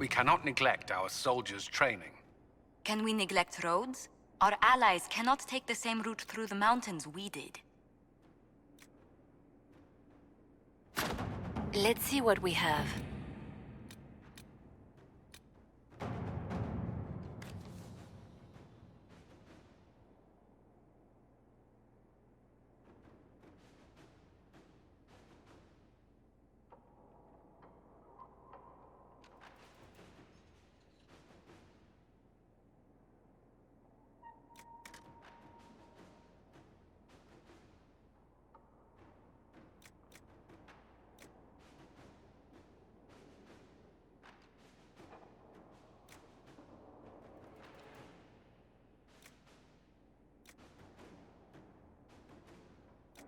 We cannot neglect our soldiers' training. Can we neglect roads? Our allies cannot take the same route through the mountains we did. Let's see what we have.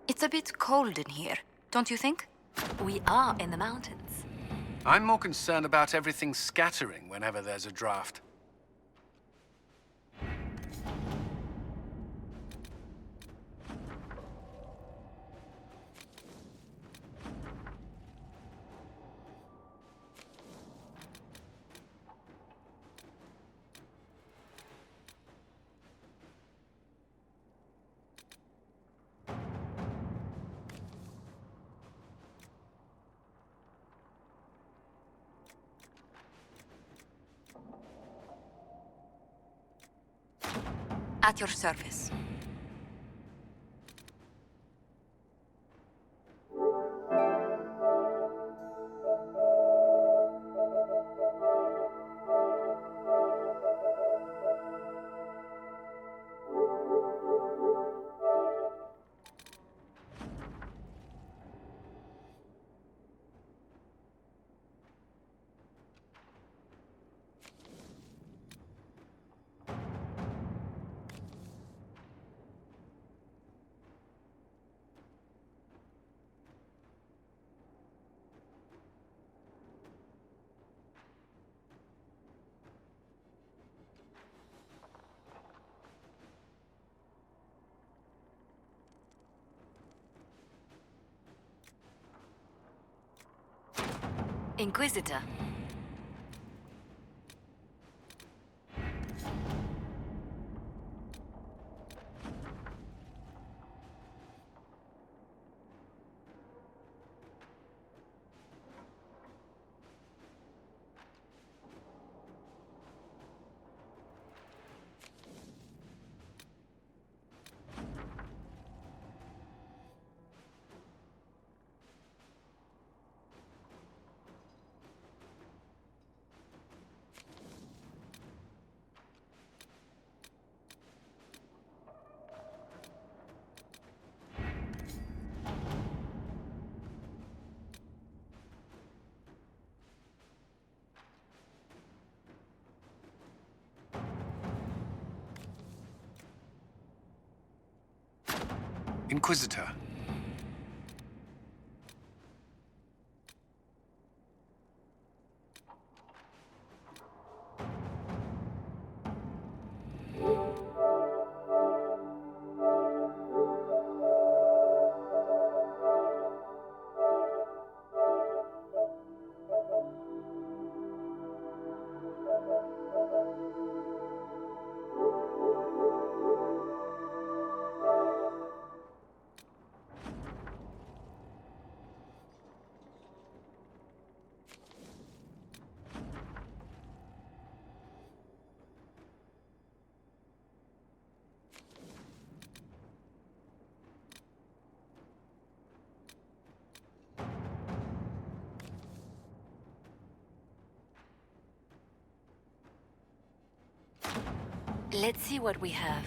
It's a bit cold in here, don't you think? We are in the mountains. I'm more concerned about everything scattering whenever there's a draft. At your service. Inquisitor. Inquisitor. Let's see what we have.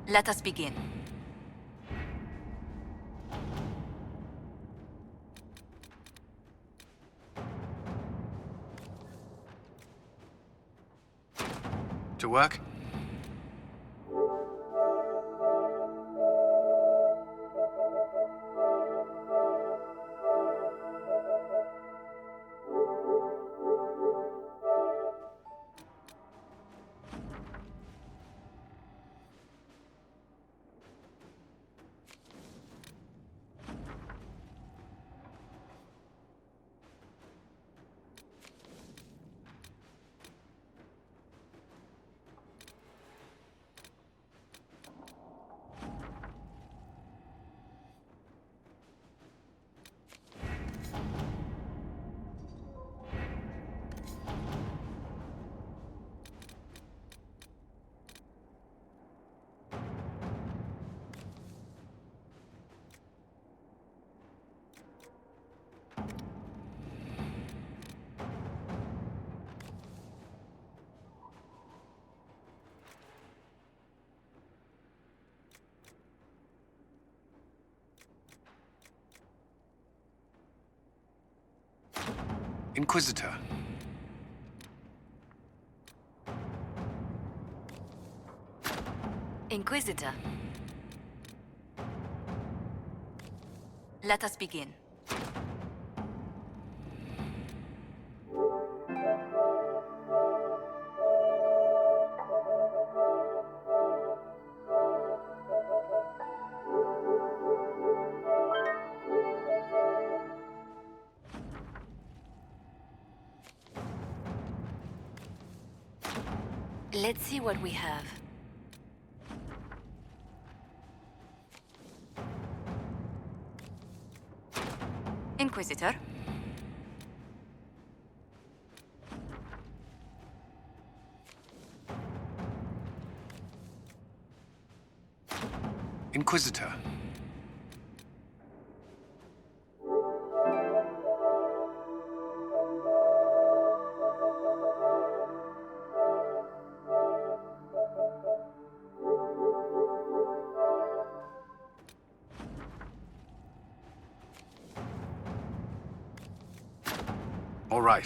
Let us begin. To work? Inquisitor. Inquisitor. Let us begin. Let's see what we have. Inquisitor. Inquisitor. All right.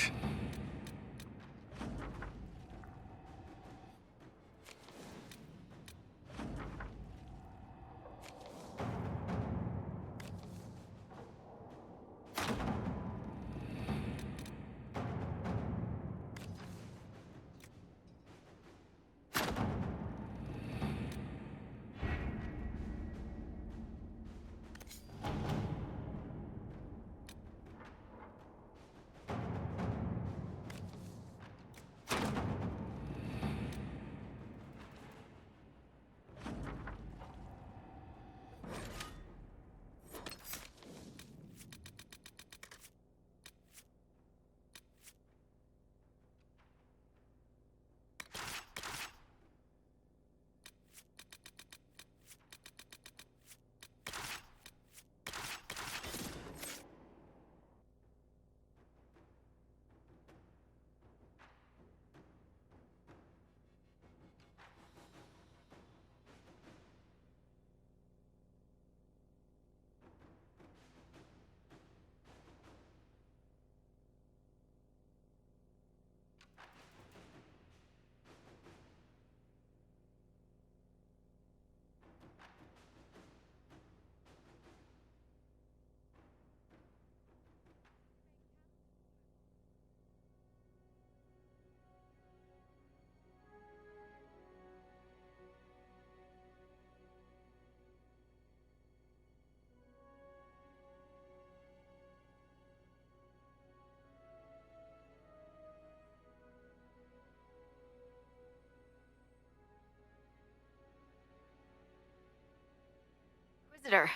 Inquisitor,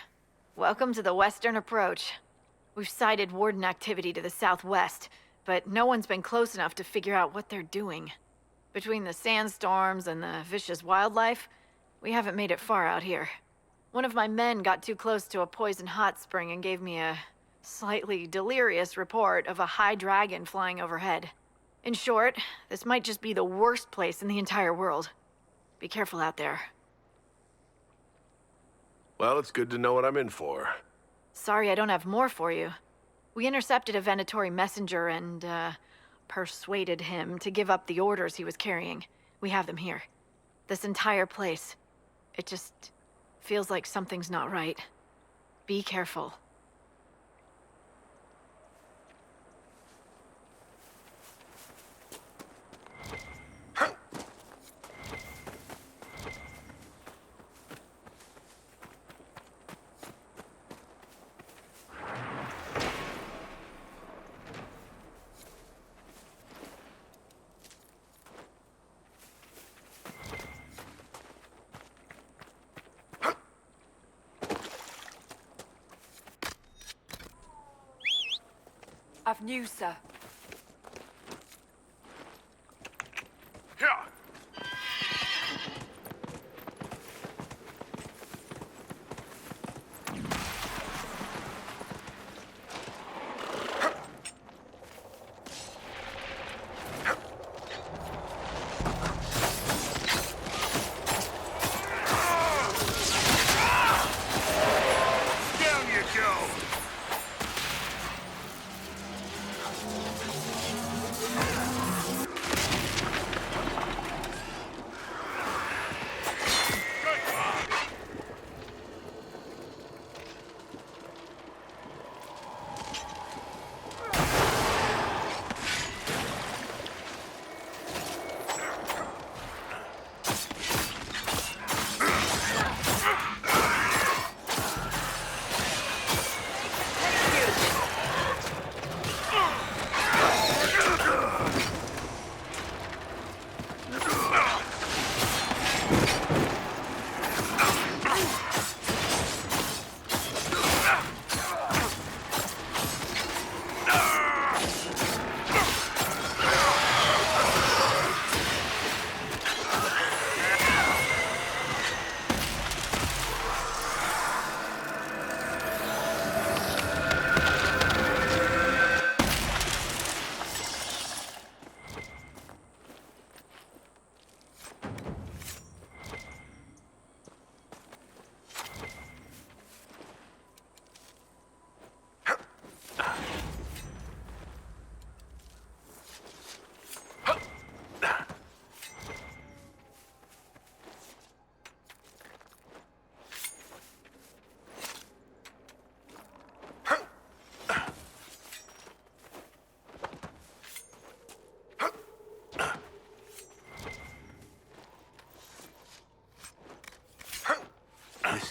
welcome to the Western Approach. We've sighted Warden activity to the southwest, but no one's been close enough to figure out what they're doing. Between the sandstorms and the vicious wildlife, we haven't made it far out here. One of my men got too close to a poison hot spring and gave me a slightly delirious report of a high dragon flying overhead. In short, this might just be the worst place in the entire world. Be careful out there. Well, it's good to know what I'm in for. Sorry I don't have more for you. We intercepted a Venatori messenger and, persuaded him to give up the orders he was carrying. We have them here. This entire place. It just feels like something's not right. Be careful. I've news, sir. Yeah. Down you go!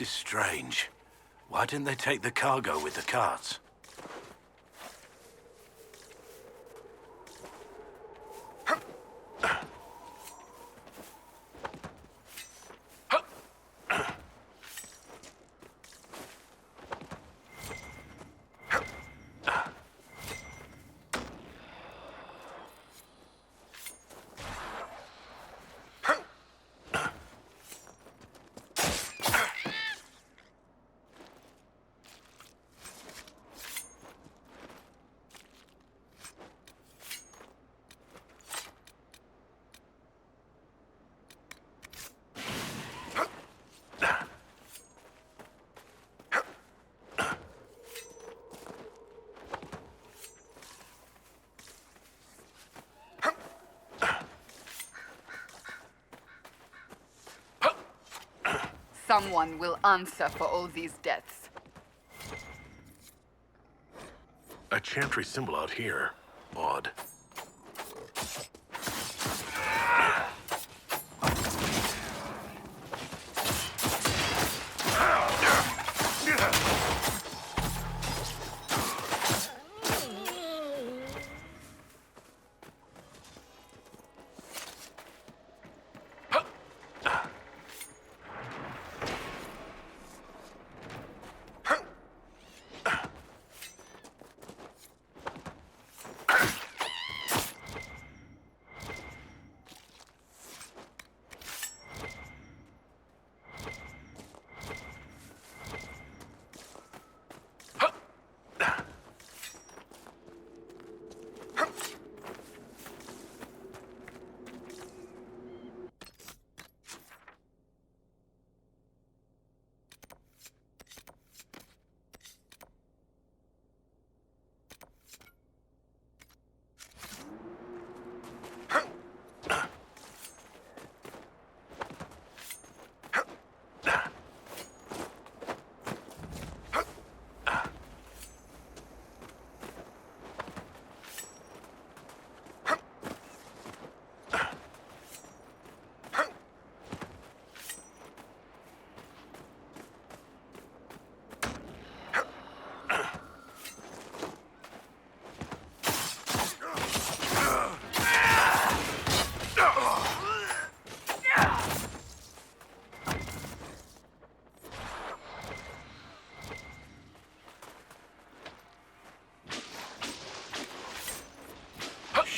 This is strange. Why didn't they take the cargo with the carts? Someone will answer for all these deaths. A chantry symbol out here. Odd.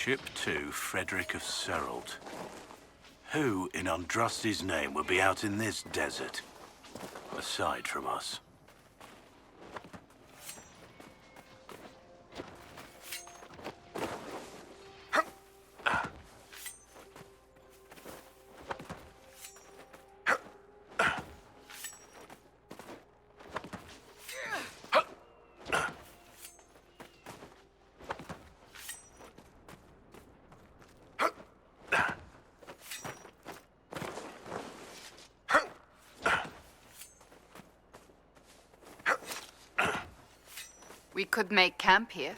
Ship 2, Frederick of Serald. Who in Andraste's name would be out in this desert? Aside from us. We could make camp here.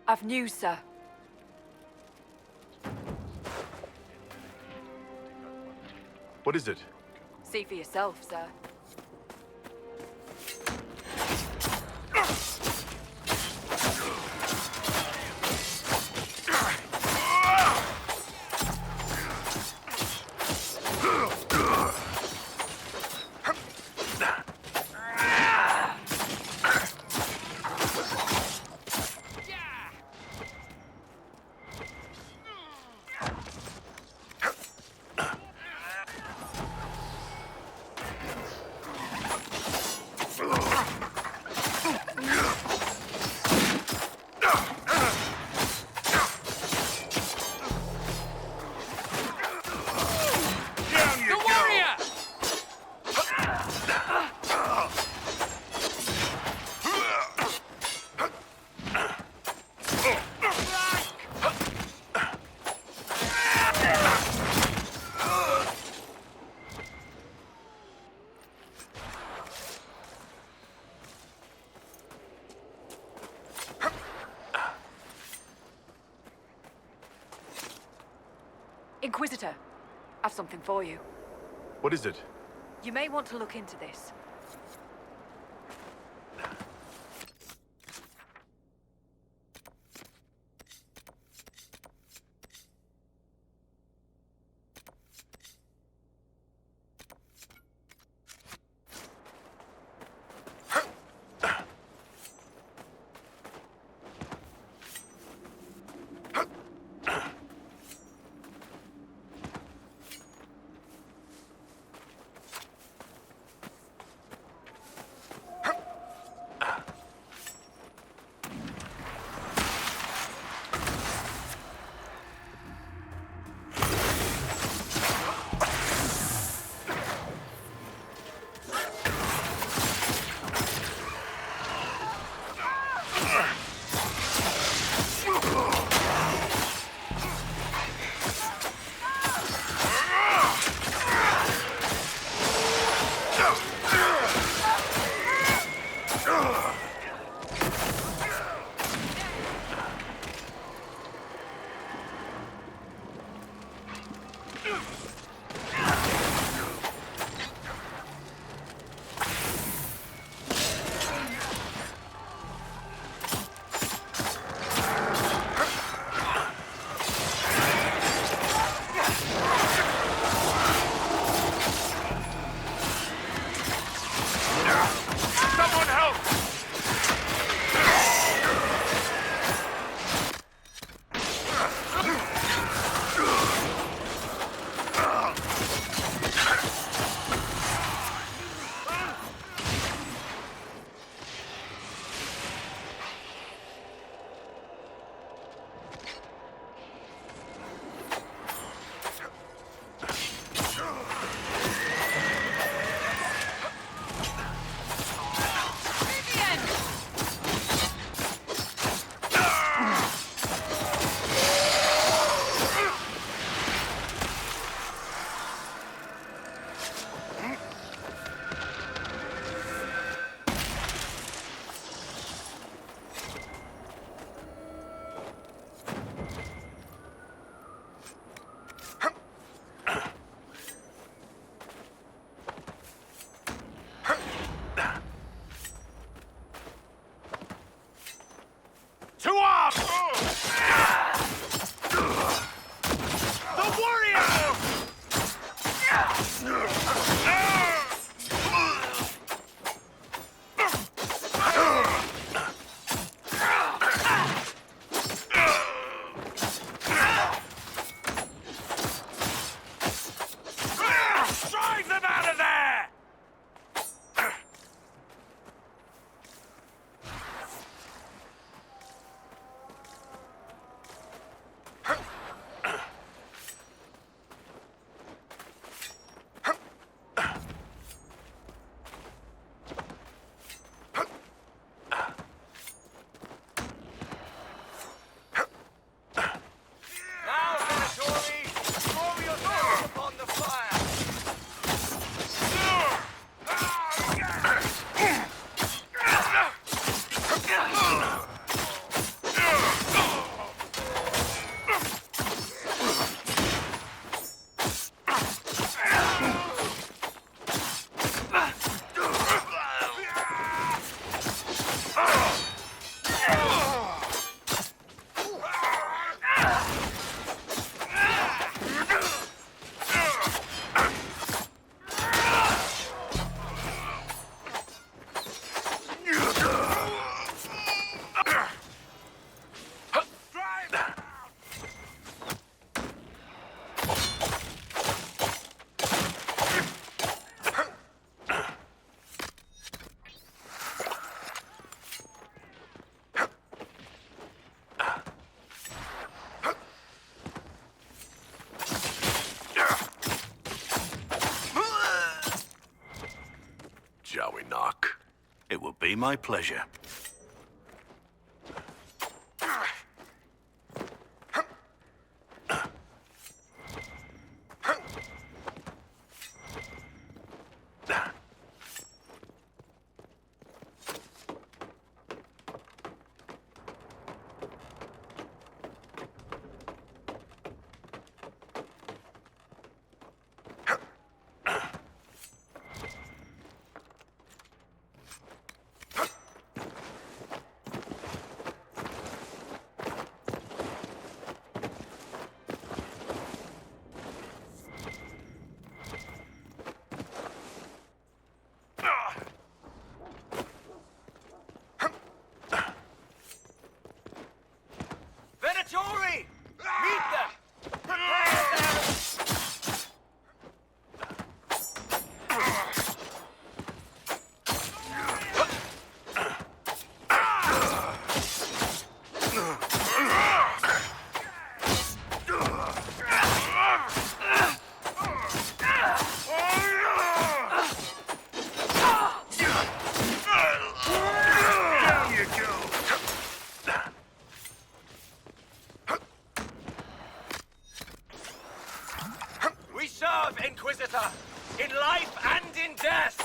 I've news, sir. What is it? See for yourself, sir. Inquisitor, I've something for you. What is it? You may want to look into this. Be my pleasure. Inquisitor, in life and in death!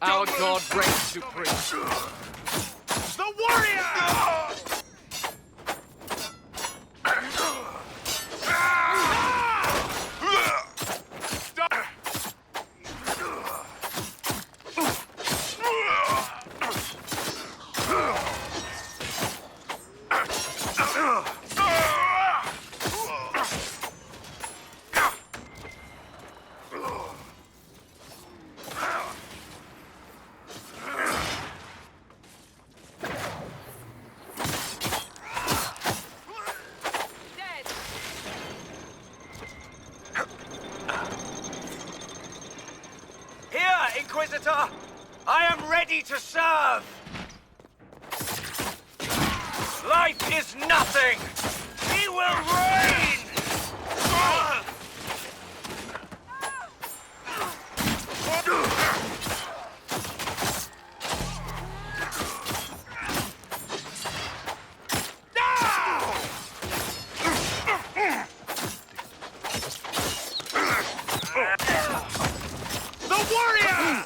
Our god reigns supreme. The warrior! Inquisitor, I am ready to serve! Life is nothing! He will reign! The warrior!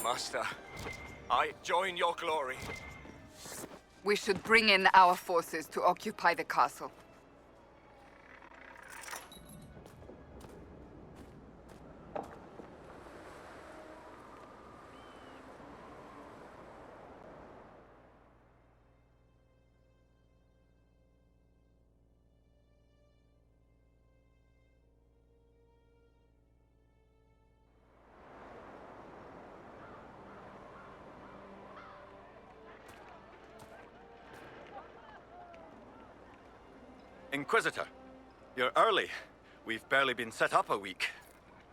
Master, I join your glory. We should bring in our forces to occupy the castle. Inquisitor, you're early. We've barely been set up a week.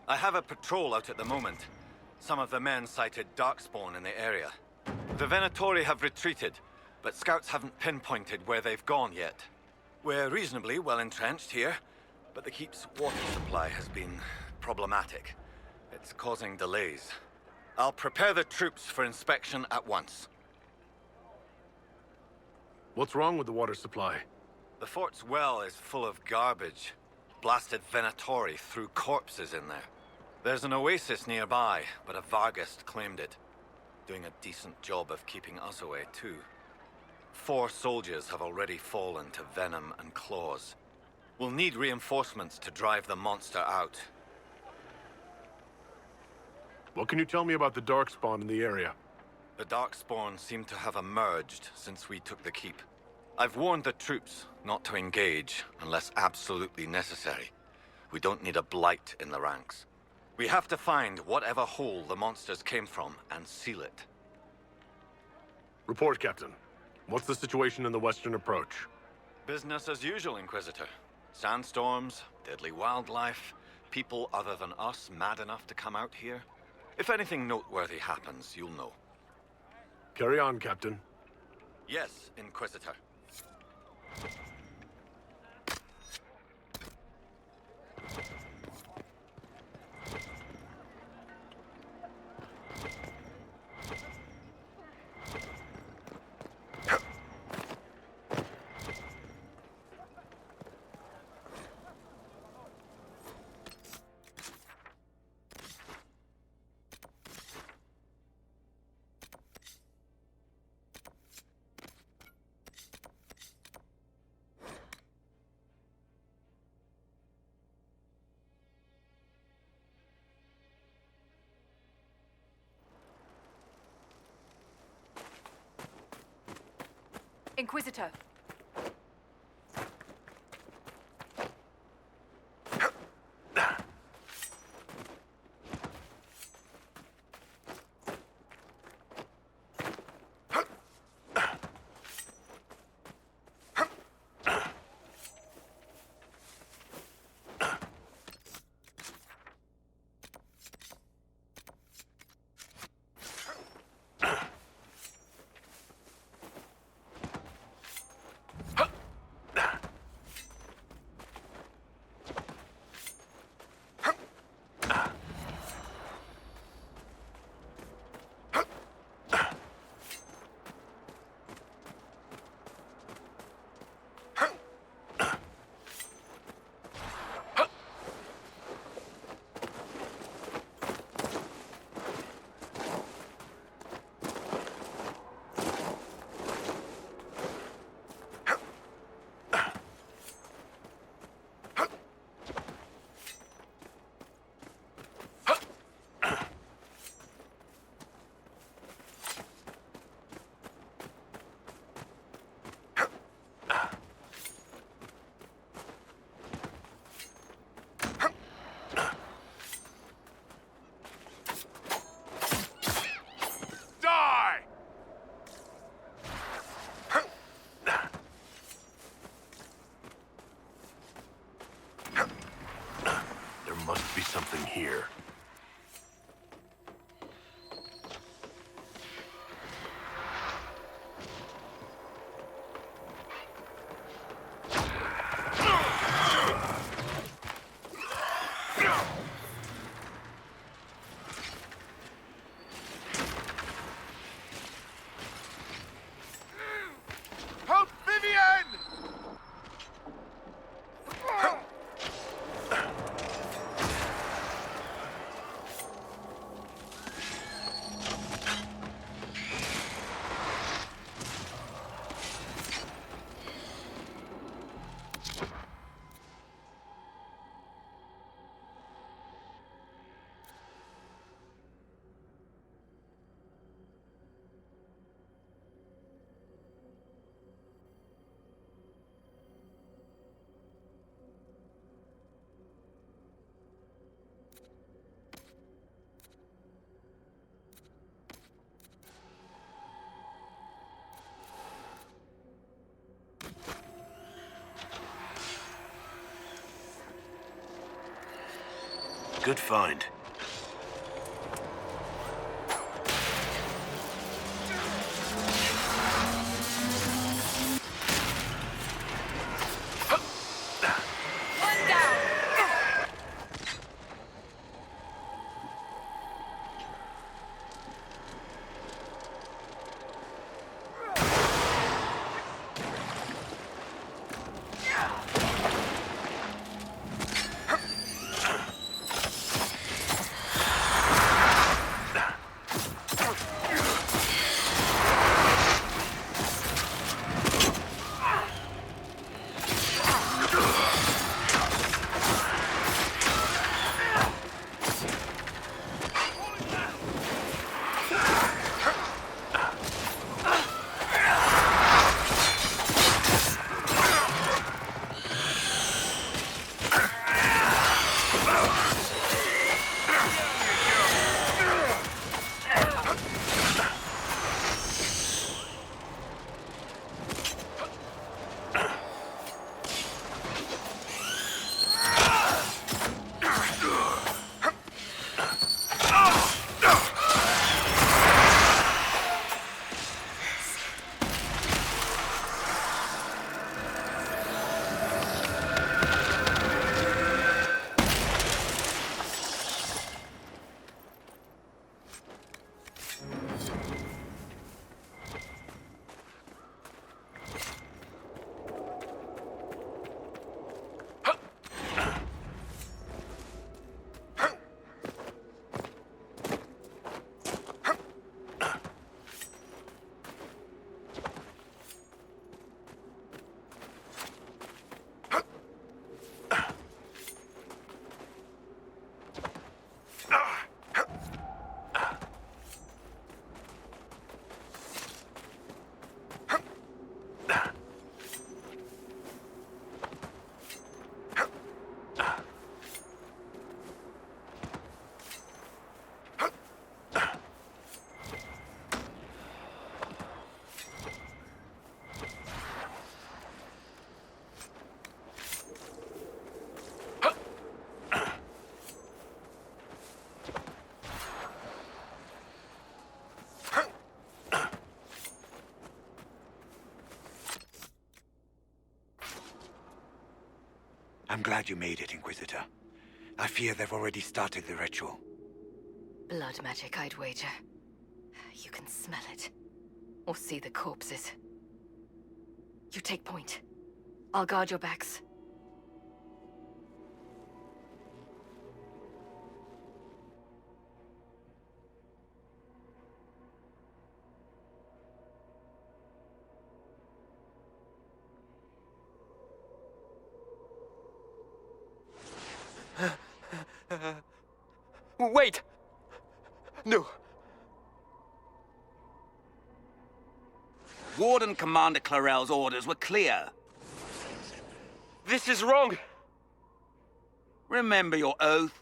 I have a patrol out at the moment. Some of the men sighted darkspawn in the area. The Venatori have retreated, but scouts haven't pinpointed where they've gone yet. We're reasonably well entrenched here, but the keep's water supply has been problematic. It's causing delays. I'll prepare the troops for inspection at once. What's wrong with the water supply? The fort's well is full of garbage. Blasted Venatori threw corpses in there. There's an oasis nearby, but a Vargast claimed it. Doing a decent job of keeping us away, too. 4 soldiers have already fallen to venom and claws. We'll need reinforcements to drive the monster out. What can you tell me about the darkspawn in the area? The Darkspawn seem to have emerged since we took the keep. I've warned the troops not to engage unless absolutely necessary. We don't need a blight in the ranks. We have to find whatever hole the monsters came from and seal it. Report, Captain. What's the situation in the western approach? Business as usual, Inquisitor. Sandstorms, deadly wildlife, people other than us mad enough to come out here. If anything noteworthy happens, you'll know. Carry on, Captain. Yes, Inquisitor. Inquisitor. Must be something here. Help Vivian! Good find. I'm glad you made it, Inquisitor. I fear they've already started the ritual. Blood magic, I'd wager. You can smell it. Or see the corpses. You take point. I'll guard your backs. Wait! No. Warden Commander Clarel's orders were clear. This is wrong! Remember your oath.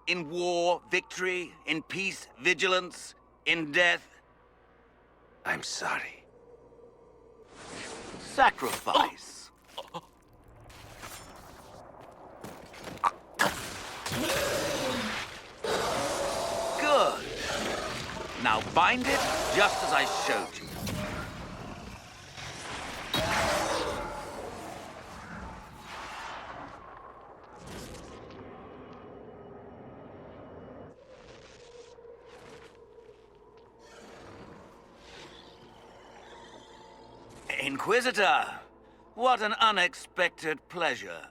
In war, victory. In peace, vigilance. In death, I'm sorry. sacrifice. Good. Now bind it just as I showed you. Inquisitor, what an unexpected pleasure.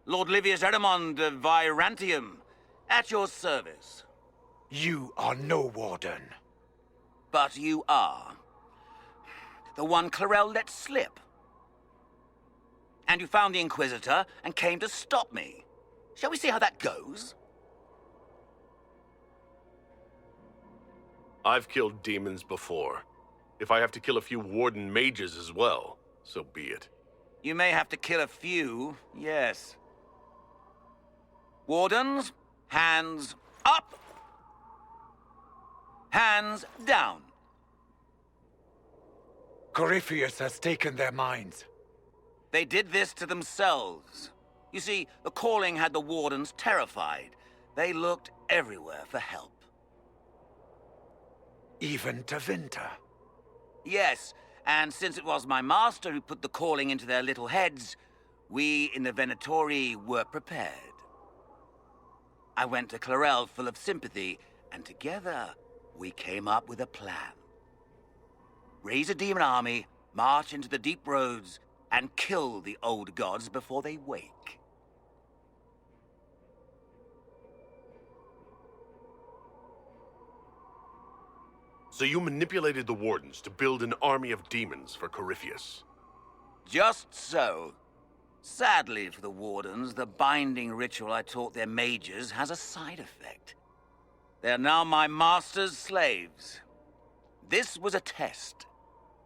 Lord Livius Erimond of Virantium, at your service. You are no warden. But you are. The one Clarel let slip. And you found the Inquisitor and came to stop me. Shall we see how that goes? I've killed demons before. If I have to kill a few warden mages as well, so be it. You may have to kill a few, yes. Wardens, hands up. Hands down. Corypheus has taken their minds. They did this to themselves. You see, the calling had the wardens terrified. They looked everywhere for help. Even to Vinter. Yes, and since it was my master who put the calling into their little heads, we in the Venatori were prepared. I went to Clarel full of sympathy, and together we came up with a plan. Raise a demon army, march into the deep roads, and kill the old gods before they wake. So you manipulated the wardens to build an army of demons for Corypheus. Just so. Sadly for the wardens, the binding ritual I taught their mages has a side effect. They are now my master's slaves. This was a test.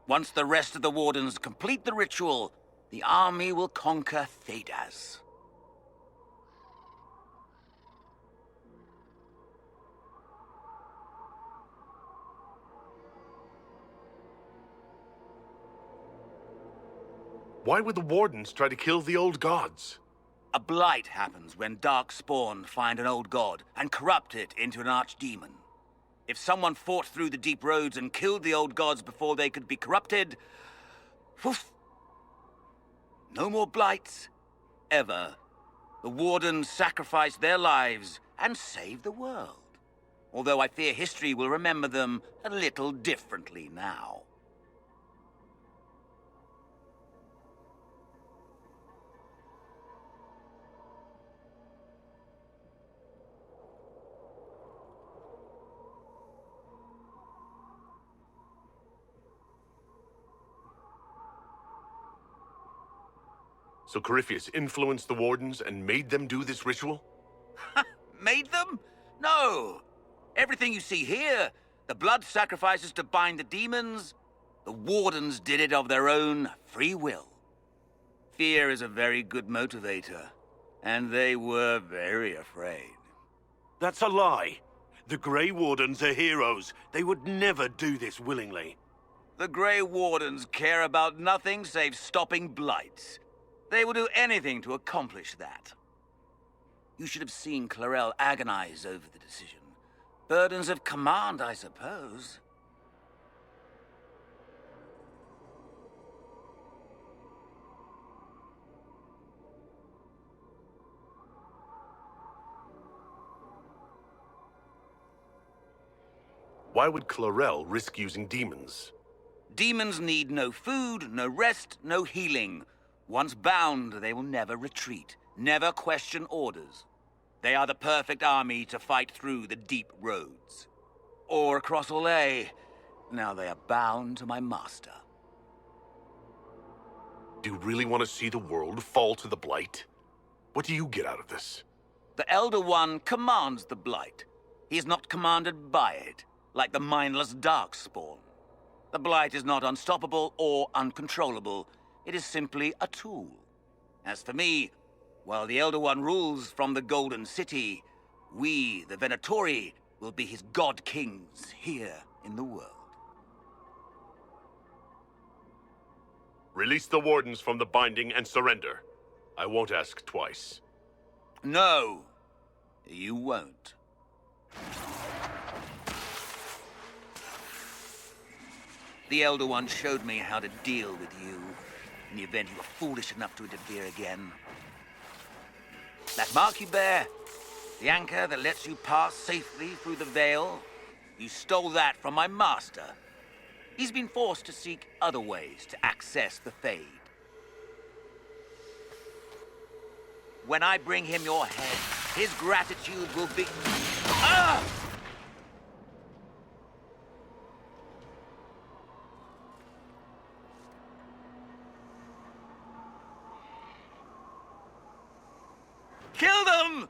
Once the rest of the wardens complete the ritual, the army will conquer Thedas. Why would the wardens try to kill the old gods? A blight happens when dark spawn find an old god and corrupt it into an archdemon. If someone fought through the deep roads and killed the old gods before they could be corrupted, poof, no more blights, ever. The wardens sacrificed their lives and saved the world. Although I fear history will remember them a little differently now. So Corypheus influenced the wardens and made them do this ritual? Made them? No! Everything you see here, the blood sacrifices to bind the demons, the wardens did it of their own free will. Fear is a very good motivator, and they were very afraid. That's a lie. The Grey Wardens are heroes. They would never do this willingly. The Grey Wardens care about nothing save stopping blights. They will do anything to accomplish that. You should have seen Clarel agonize over the decision. Burdens of command, I suppose. Why would Clarel risk using demons? Demons need no food, no rest, no healing. Once bound, they will never retreat, never question orders. They are the perfect army to fight through the deep roads. Or across Olay. Now they are bound to my master. Do you really want to see the world fall to the Blight? What do you get out of this? The Elder One commands the Blight. He is not commanded by it, like the mindless Darkspawn. The Blight is not unstoppable or uncontrollable. It is simply a tool. As for me, while the Elder One rules from the Golden City, we, the Venatori, will be his god-kings here in the world. Release the Wardens from the binding and surrender. I won't ask twice. No, you won't. The Elder One showed me how to deal with you, in the event you were foolish enough to interfere again. That mark you bear, the anchor that lets you pass safely through the veil, you stole that from my master. He's been forced to seek other ways to access the Fade. When I bring him your head, his gratitude will be... Ah! Kill them!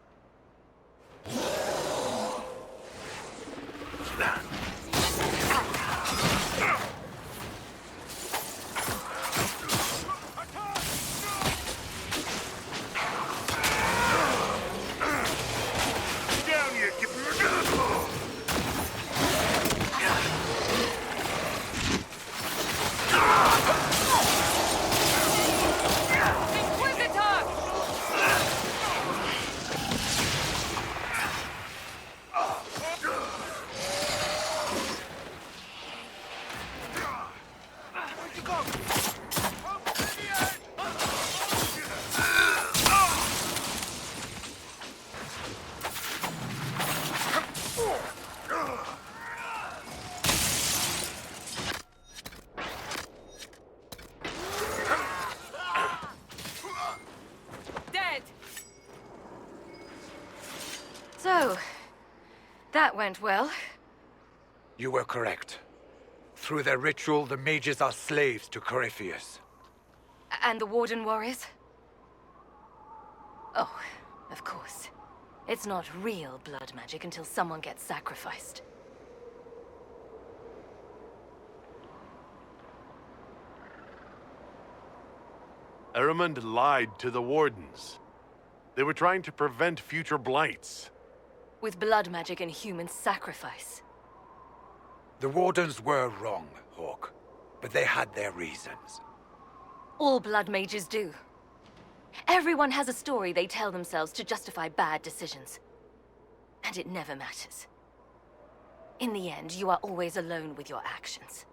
So, that went well. You were correct. Through their ritual, the mages are slaves to Corypheus. And the Warden warriors? Oh, of course. It's not real blood magic until someone gets sacrificed. Erimund lied to the Wardens. They were trying to prevent future blights. With blood magic and human sacrifice. The Wardens were wrong, Hawk. But they had their reasons. All blood mages do. Everyone has a story they tell themselves to justify bad decisions. And it never matters. In the end, you are always alone with your actions.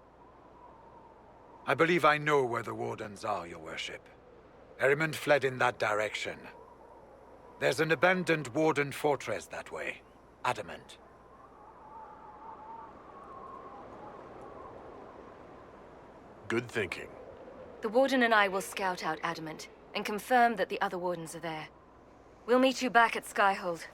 I believe I know where the Wardens are, Your Worship. Erimund fled in that direction. There's an abandoned Warden fortress that way. Adamant. Good thinking. The Warden and I will scout out Adamant and confirm that the other Wardens are there. We'll meet you back at Skyhold.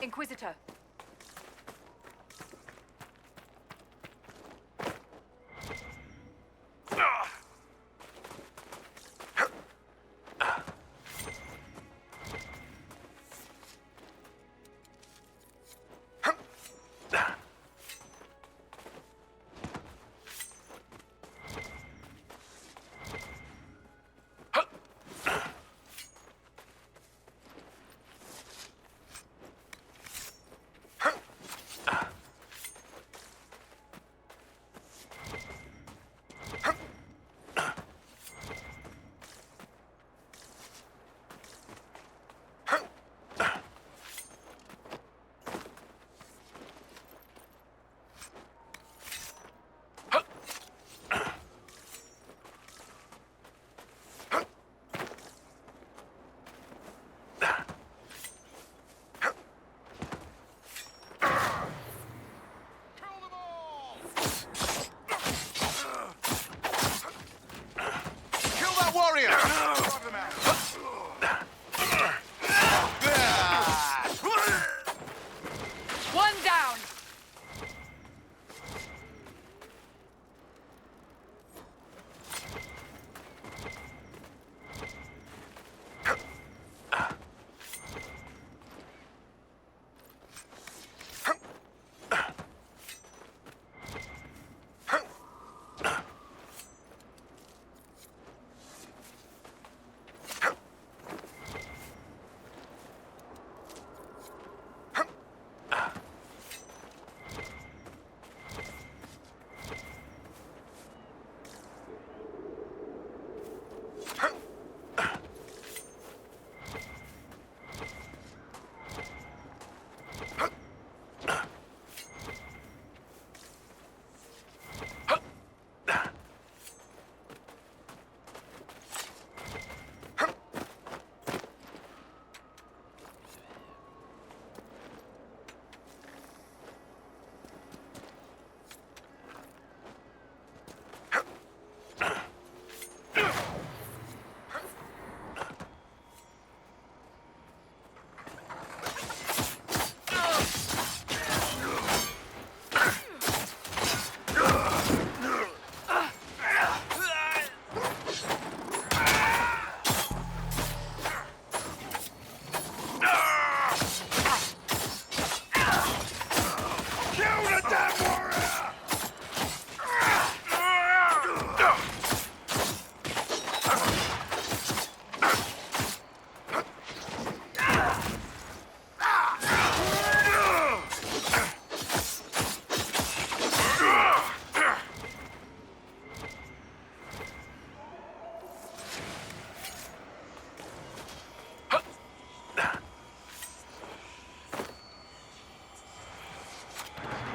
Inquisitor. One down!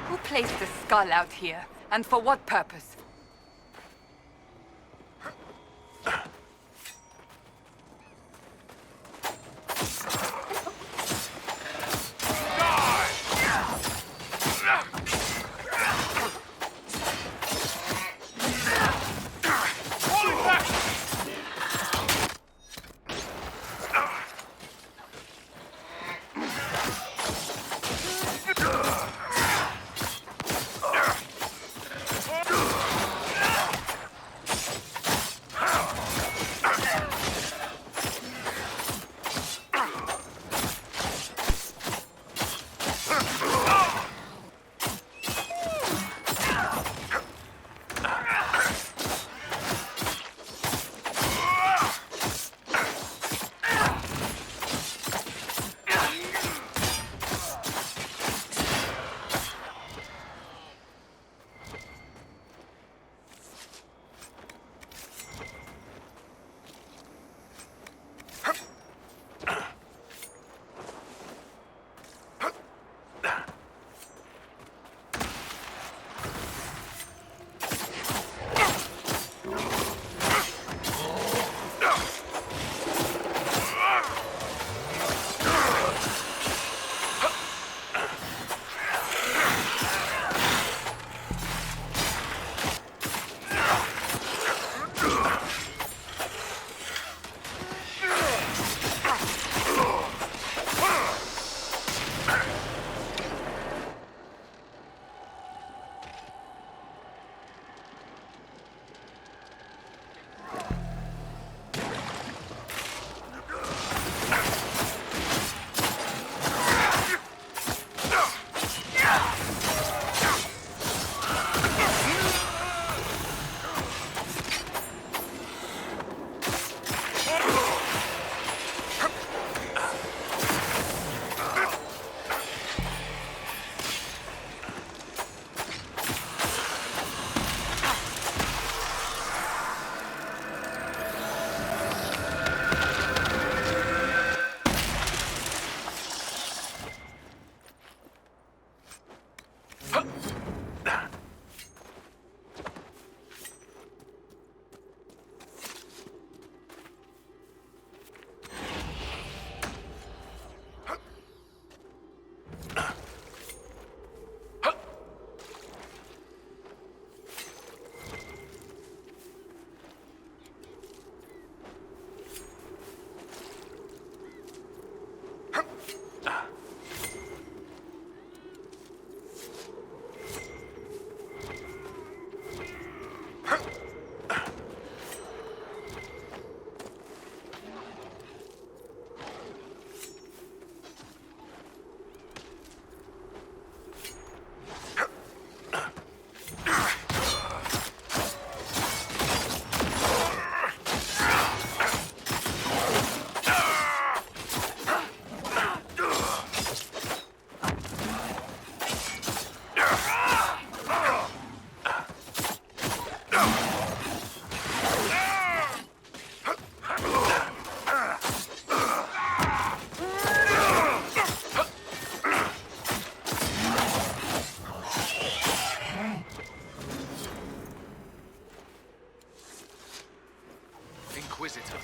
Who placed the skull out here? And for what purpose? Inquisitor.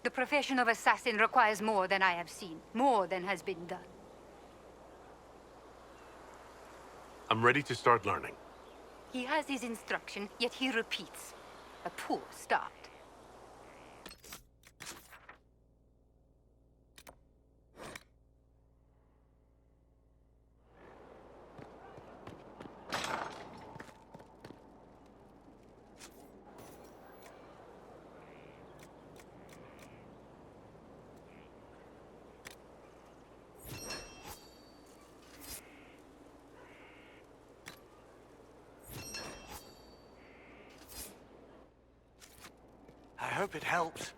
The profession of assassin requires more than I have seen, more than has been done. I'm ready to start learning. He has his instruction, yet he repeats. A poor start. I hope it helps.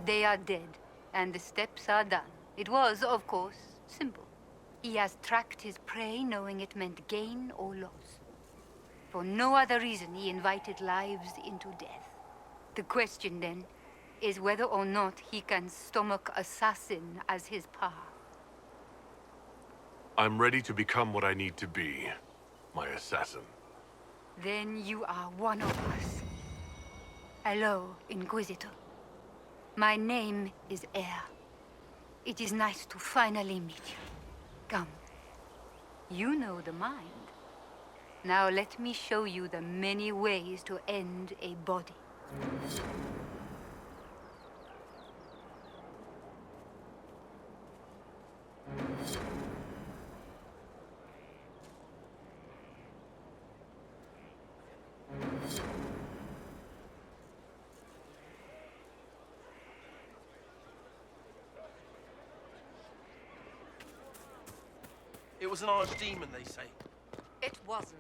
They are dead, and the steps are done. It was, of course, simple. He has tracked his prey knowing it meant gain or loss. For no other reason he invited lives into death. The question then is whether or not he can stomach assassin as his path. I'm ready to become what I need to be. My assassin. Then you are one of us. Hello, Inquisitor. My name is Air. It is nice to finally meet you. Come. You know the mind. Now let me show you the many ways to end a body. It was an archdemon, they say. It wasn't.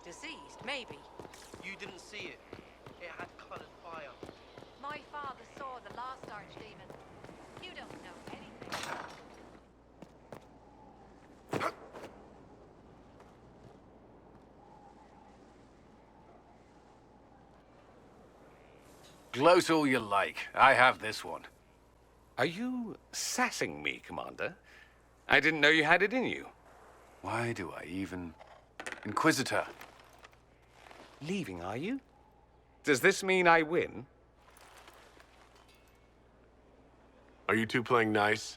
Deceased, maybe. You didn't see it. It had coloured fire. My father saw the last archdemon. You don't know anything. Gloat all you like. I have this one. Are you sassing me, Commander? I didn't know you had it in you. Why do I even... Inquisitor. Leaving, are you? Does this mean I win? Are you two playing nice?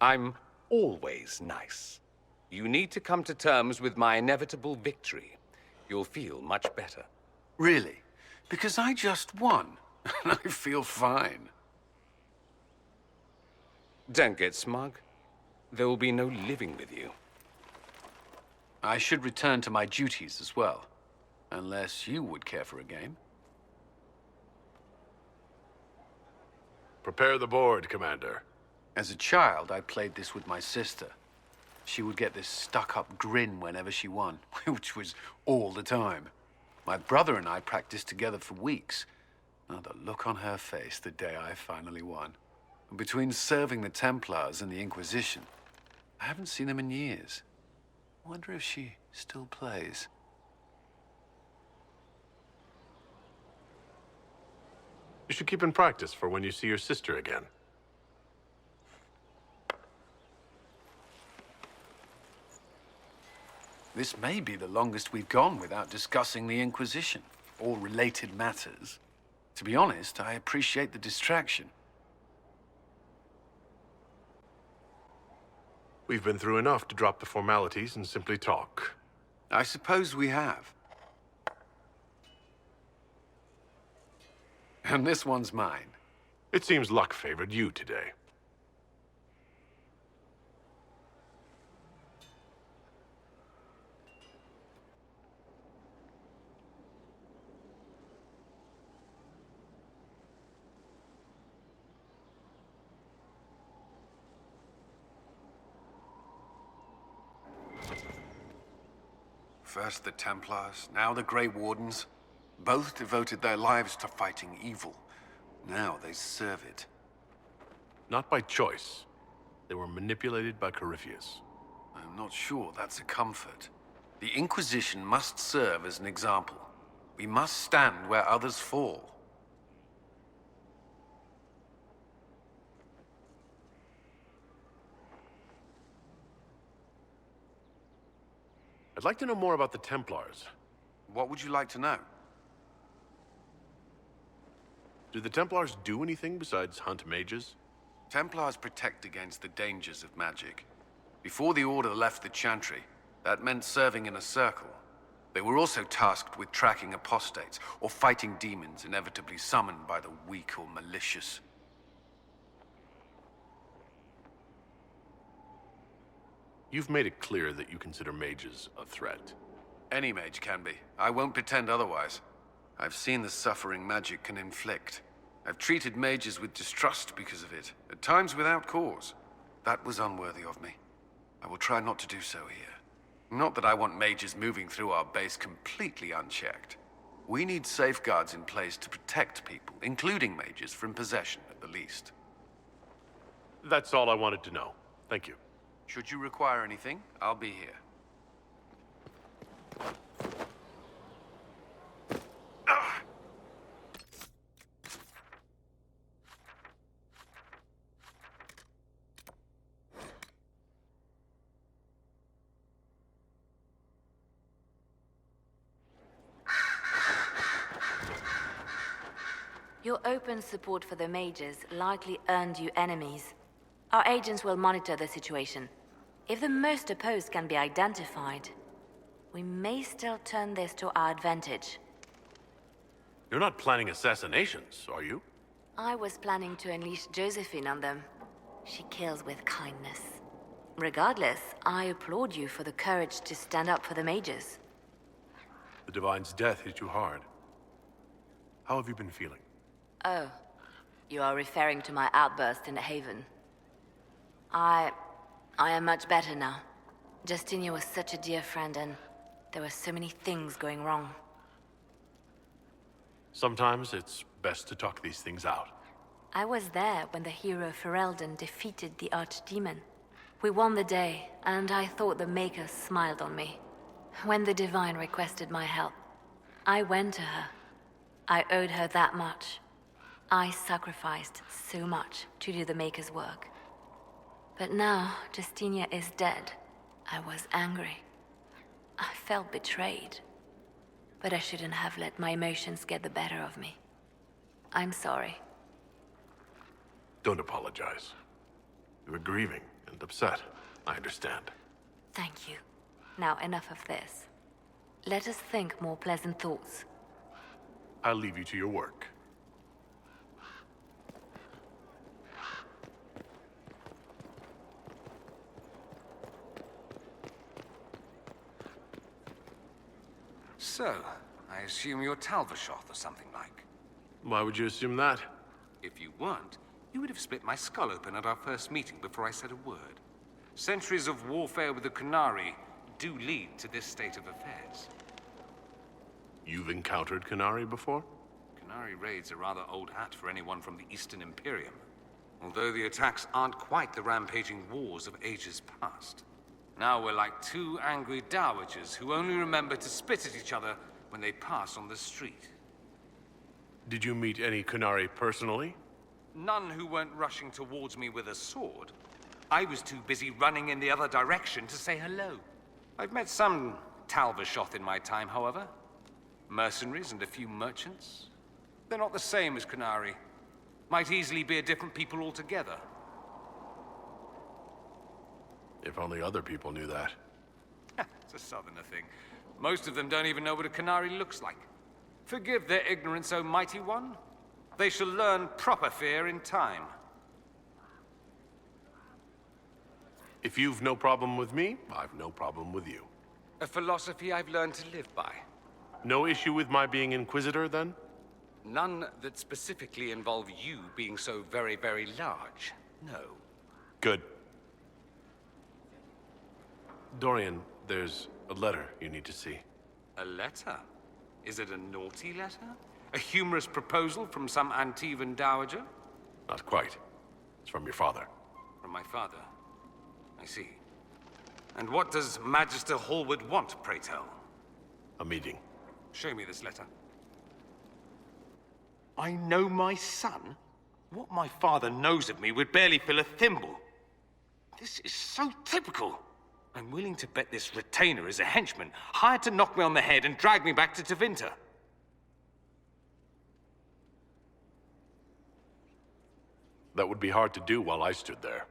I'm always nice. You need to come to terms with my inevitable victory. You'll feel much better. Really? Because I just won, and I feel fine. Don't get smug. There will be no living with you. I should return to my duties as well. Unless you would care for a game. Prepare the board, Commander. As a child, I played this with my sister. She would get this stuck-up grin whenever she won, which was all the time. My brother and I practiced together for weeks. Oh, the look on her face the day I finally won. And between serving the Templars and the Inquisition, I haven't seen them in years. I wonder if she still plays. You should keep in practice for when you see your sister again. This may be the longest we've gone without discussing the Inquisition, or related matters. To be honest, I appreciate the distraction. We've been through enough to drop the formalities and simply talk. I suppose we have. And this one's mine. It seems luck favored you today. First the Templars, now the Grey Wardens. Both devoted their lives to fighting evil. Now they serve it. Not by choice. They were manipulated by Corypheus. I'm not sure that's a comfort. The Inquisition must serve as an example. We must stand where others fall. I'd like to know more about the Templars. What would you like to know? Do the Templars do anything besides hunt mages? Templars protect against the dangers of magic. Before the Order left the Chantry, that meant serving in a circle. They were also tasked with tracking apostates, or fighting demons inevitably summoned by the weak or malicious. You've made it clear that you consider mages a threat. Any mage can be. I won't pretend otherwise. I've seen the suffering magic can inflict. I've treated mages with distrust because of it, at times without cause. That was unworthy of me. I will try not to do so here. Not that I want mages moving through our base completely unchecked. We need safeguards in place to protect people, including mages, from possession at the least. That's all I wanted to know. Thank you. Should you require anything, I'll be here. Your open support for the mages likely earned you enemies. Our agents will monitor the situation. If the most opposed can be identified, we may still turn this to our advantage. You're not planning assassinations, are you? I was planning to unleash Josephine on them. She kills with kindness. Regardless, I applaud you for the courage to stand up for the mages. The Divine's death hit you hard. How have you been feeling? Oh, you are referring to my outburst in the Haven. I am much better now. Justinia was such a dear friend, and there were so many things going wrong. Sometimes it's best to talk these things out. I was there when the hero Ferelden defeated the Archdemon. We won the day, and I thought the Maker smiled on me. When the Divine requested my help, I went to her. I owed her that much. I sacrificed so much to do the Maker's work. But now, Justinia is dead. I was angry. I felt betrayed. But I shouldn't have let my emotions get the better of me. I'm sorry. Don't apologize. You were grieving and upset. I understand. Thank you. Now enough of this. Let us think more pleasant thoughts. I'll leave you to your work. So, I assume you're Talvashoth or something like. Why would you assume that? If you weren't, you would have split my skull open at our first meeting before I said a word. Centuries of warfare with the Qunari do lead to this state of affairs. You've encountered Canary before? Canary raids are rather old hat for anyone from the Eastern Imperium. Although the attacks aren't quite the rampaging wars of ages past. Now we're like two angry dowagers who only remember to spit at each other when they pass on the street. Did you meet any Canary personally? None who weren't rushing towards me with a sword. I was too busy running in the other direction to say hello. I've met some Talvashoth in my time, however. Mercenaries and a few merchants. They're not the same as Canary. Might easily be a different people altogether. If only other people knew that. It's a southerner thing. Most of them don't even know what a Canary looks like. Forgive their ignorance, O mighty one. They shall learn proper fear in time. If you've no problem with me, I've no problem with you. A philosophy I've learned to live by. No issue with my being Inquisitor, then? None that specifically involve you being so very, very large. No. Good. Dorian, there's a letter you need to see. A letter? Is it a naughty letter? A humorous proposal from some Antivan dowager? Not quite. It's from your father. From my father? I see. And what does Magister Hallwood want, pray tell? A meeting. Show me this letter. I know my son? What my father knows of me would barely fill a thimble. This is so typical. I'm willing to bet this retainer is a henchman, hired to knock me on the head and drag me back to Tevinter. That would be hard to do while I stood there.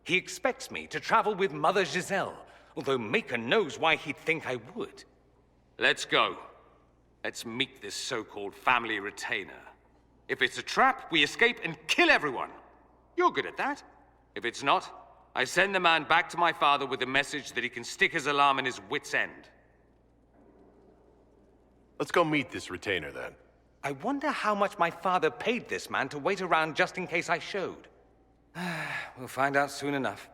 He expects me to travel with Mother Giselle, although Maker knows why he'd think I would. Let's go. Let's meet this so-called family retainer. If it's a trap, we escape and kill everyone. You're good at that. If it's not, I send the man back to my father with a message that he can stick his alarm in his wit's end. Let's go meet this retainer, then. I wonder how much my father paid this man to wait around just in case I showed. We'll find out soon enough.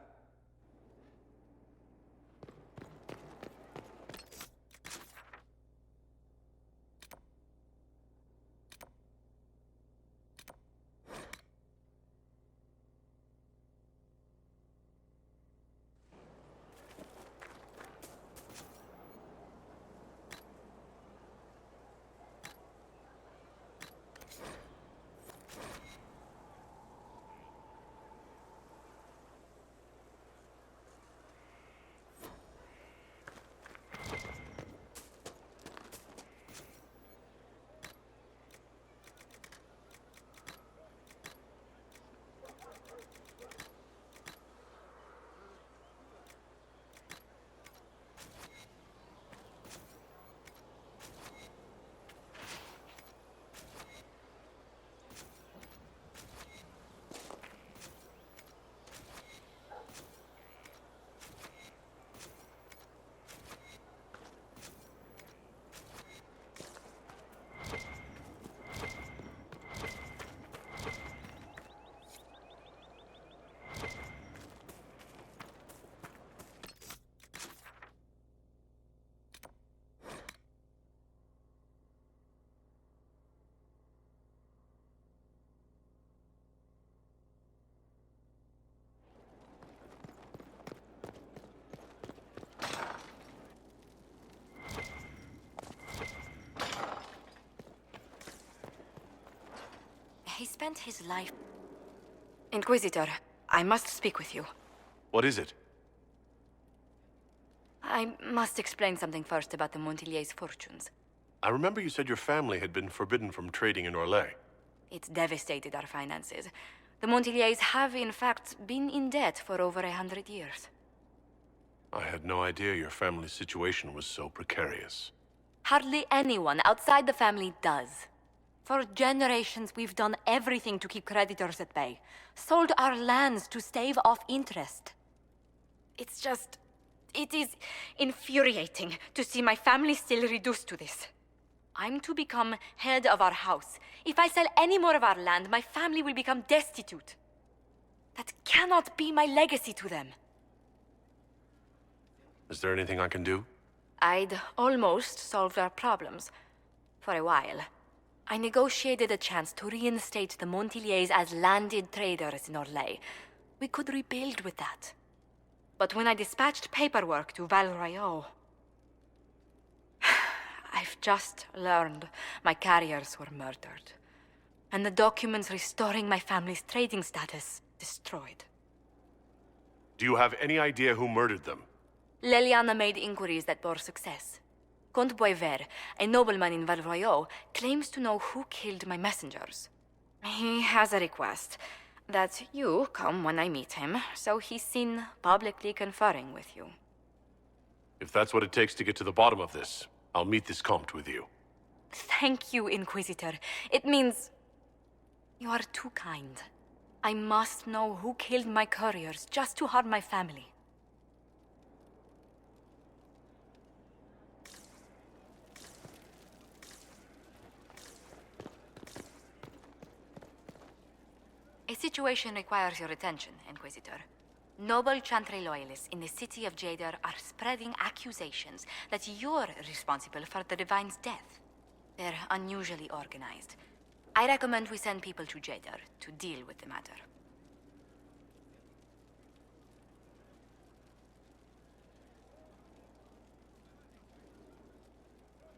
He spent his life... Inquisitor, I must speak with you. What is it? I must explain something first about the Montillier's fortunes. I remember you said your family had been forbidden from trading in Orlais. It's devastated our finances. The Montillier's have, in fact, been in debt for over 100 years. I had no idea your family's situation was so precarious. Hardly anyone outside the family does. For generations, we've done everything to keep creditors at bay. Sold our lands to stave off interest. It's just... it is infuriating to see my family still reduced to this. I'm to become head of our house. If I sell any more of our land, my family will become destitute. That cannot be my legacy to them. Is there anything I can do? I'd almost solved our problems. For a while, I negotiated a chance to reinstate the Montiliers as landed traders in Orlais. We could rebuild with that. But when I dispatched paperwork to Val Royeaux, I've just learned my carriers were murdered, and the documents restoring my family's trading status destroyed. Do you have any idea who murdered them? Leliana made inquiries that bore success. Comte Boisvert, a nobleman in Val Royeaux, claims to know who killed my messengers. He has a request that you come when I meet him, so he's seen publicly conferring with you. If that's what it takes to get to the bottom of this, I'll meet this Comte with you. Thank you, Inquisitor. It means you are too kind. I must know who killed my couriers just to harm my family. A situation requires your attention, Inquisitor. Noble Chantry loyalists in the city of Jadar are spreading accusations that you're responsible for the Divine's death. They're unusually organized. I recommend we send people to Jadar to deal with the matter.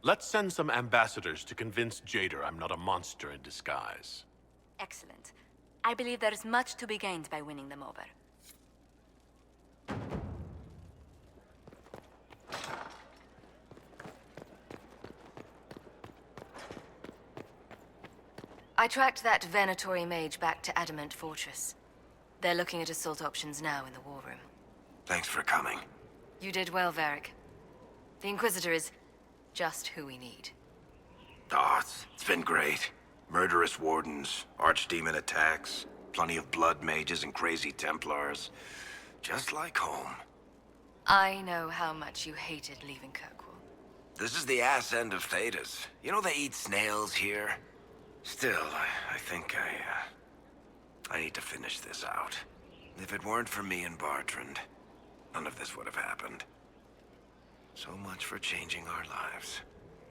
Let's send some ambassadors to convince Jadar I'm not a monster in disguise. Excellent. I believe there's much to be gained by winning them over. I tracked that Venatori mage back to Adamant Fortress. They're looking at assault options now in the war room. Thanks for coming. You did well, Varric. The Inquisitor is just who we need. Oh, it's been great. Murderous wardens, archdemon attacks, plenty of blood mages and crazy Templars. Just like home. I know how much you hated leaving Kirkwall. This is the ass end of Thedas. You know they eat snails here? Still, I think I need to finish this out. If it weren't for me and Bartrand, none of this would have happened. So much for changing our lives.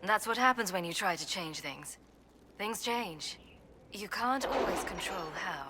That's what happens when you try to change things. Things change. You can't always control how.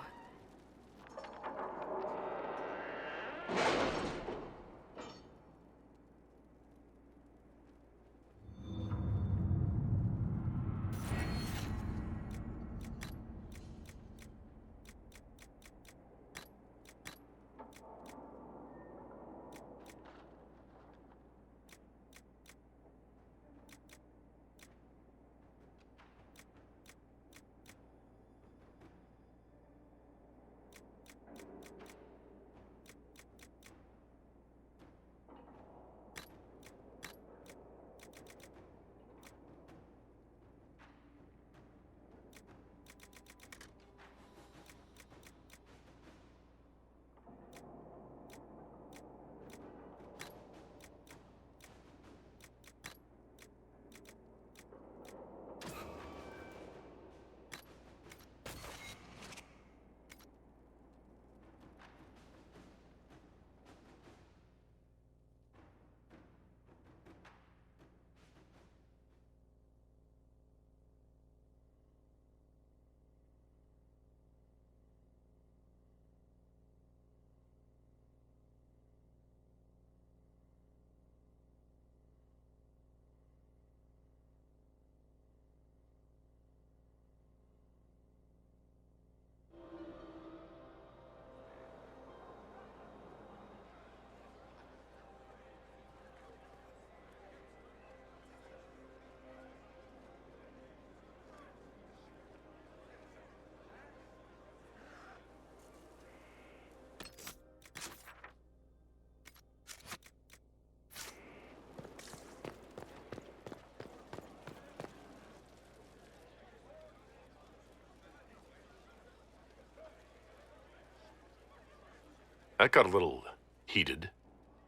That got a little heated.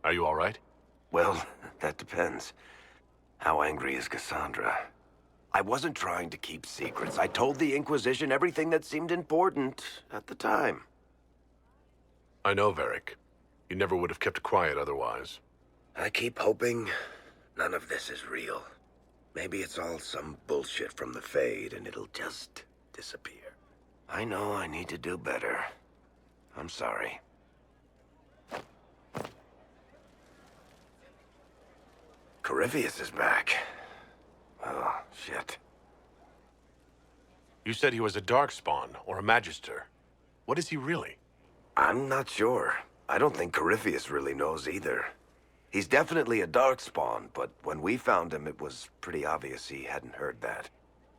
Are you all right? Well, that depends. How angry is Cassandra? I wasn't trying to keep secrets. I told the Inquisition everything that seemed important at the time. I know, Varric. You never would have kept quiet otherwise. I keep hoping none of this is real. Maybe it's all some bullshit from the Fade and it'll just disappear. I know I need to do better. I'm sorry. Corypheus is back. Oh, shit. You said he was a Darkspawn, or a Magister. What is he really? I'm not sure. I don't think Corypheus really knows either. He's definitely a Darkspawn, but when we found him, it was pretty obvious he hadn't heard that.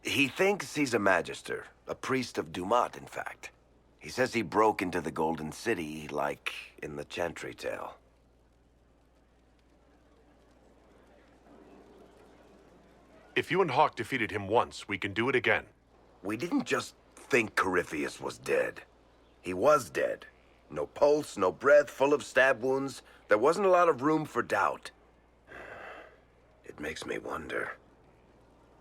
He thinks he's a Magister, a priest of Dumat, in fact. He says he broke into the Golden City, like in the Chantry tale. If you and Hawk defeated him once, we can do it again. We didn't just think Corypheus was dead. He was dead. No pulse, no breath, full of stab wounds. There wasn't a lot of room for doubt. It makes me wonder.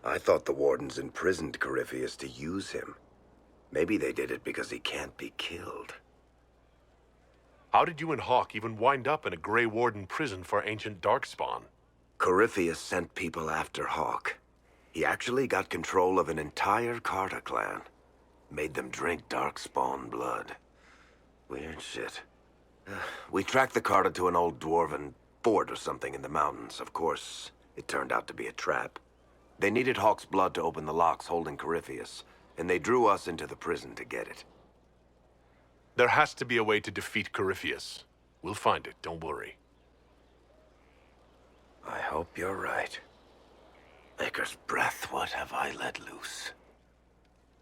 I thought the Wardens imprisoned Corypheus to use him. Maybe they did it because he can't be killed. How did you and Hawk even wind up in a Grey Warden prison for ancient Darkspawn? Corypheus sent people after Hawk. He actually got control of an entire Carta clan. Made them drink Darkspawn blood. Weird shit. We tracked the Carta to an old dwarven fort or something in the mountains. Of course, it turned out to be a trap. They needed Hawk's blood to open the locks holding Corypheus, and they drew us into the prison to get it. There has to be a way to defeat Corypheus. We'll find it, don't worry. I hope you're right. Maker's breath, what have I let loose?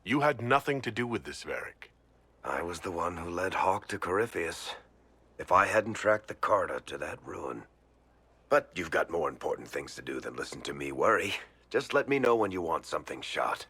You had nothing to do with this, Varric. I was the one who led Hawk to Corypheus. If I hadn't tracked the Carta to that ruin. But you've got more important things to do than listen to me worry. Just let me know when you want something shot.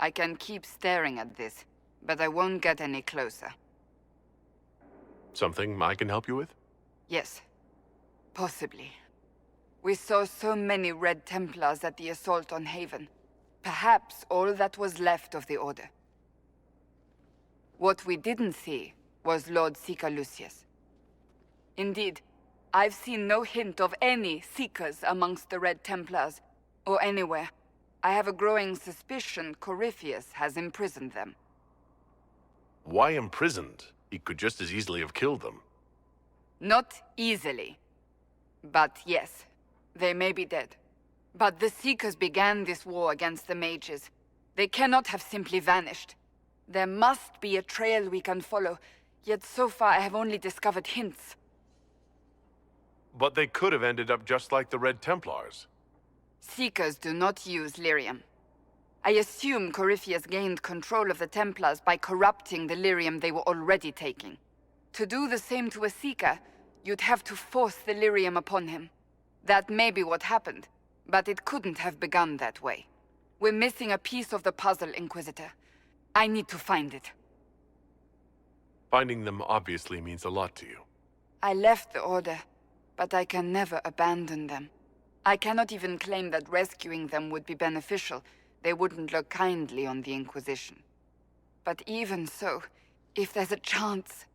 I can keep staring at this, but I won't get any closer. Something I can help you with? Yes. Possibly. We saw so many Red Templars at the assault on Haven. Perhaps all that was left of the Order. What we didn't see was Lord Seeker Lucius. Indeed, I've seen no hint of any Seekers amongst the Red Templars, or anywhere. I have a growing suspicion Corypheus has imprisoned them. Why imprisoned? He could just as easily have killed them. Not easily. But yes, they may be dead. But the Seekers began this war against the mages. They cannot have simply vanished. There must be a trail we can follow, yet so far I have only discovered hints. But they could have ended up just like the Red Templars. Seekers do not use lyrium. I assume Corypheus gained control of the Templars by corrupting the lyrium they were already taking. To do the same to a Seeker, you'd have to force the lyrium upon him. That may be what happened, but it couldn't have begun that way. We're missing a piece of the puzzle, Inquisitor. I need to find it. Finding them obviously means a lot to you. I left the Order, but I can never abandon them. I cannot even claim that rescuing them would be beneficial. They wouldn't look kindly on the Inquisition. But even so, if there's a chance...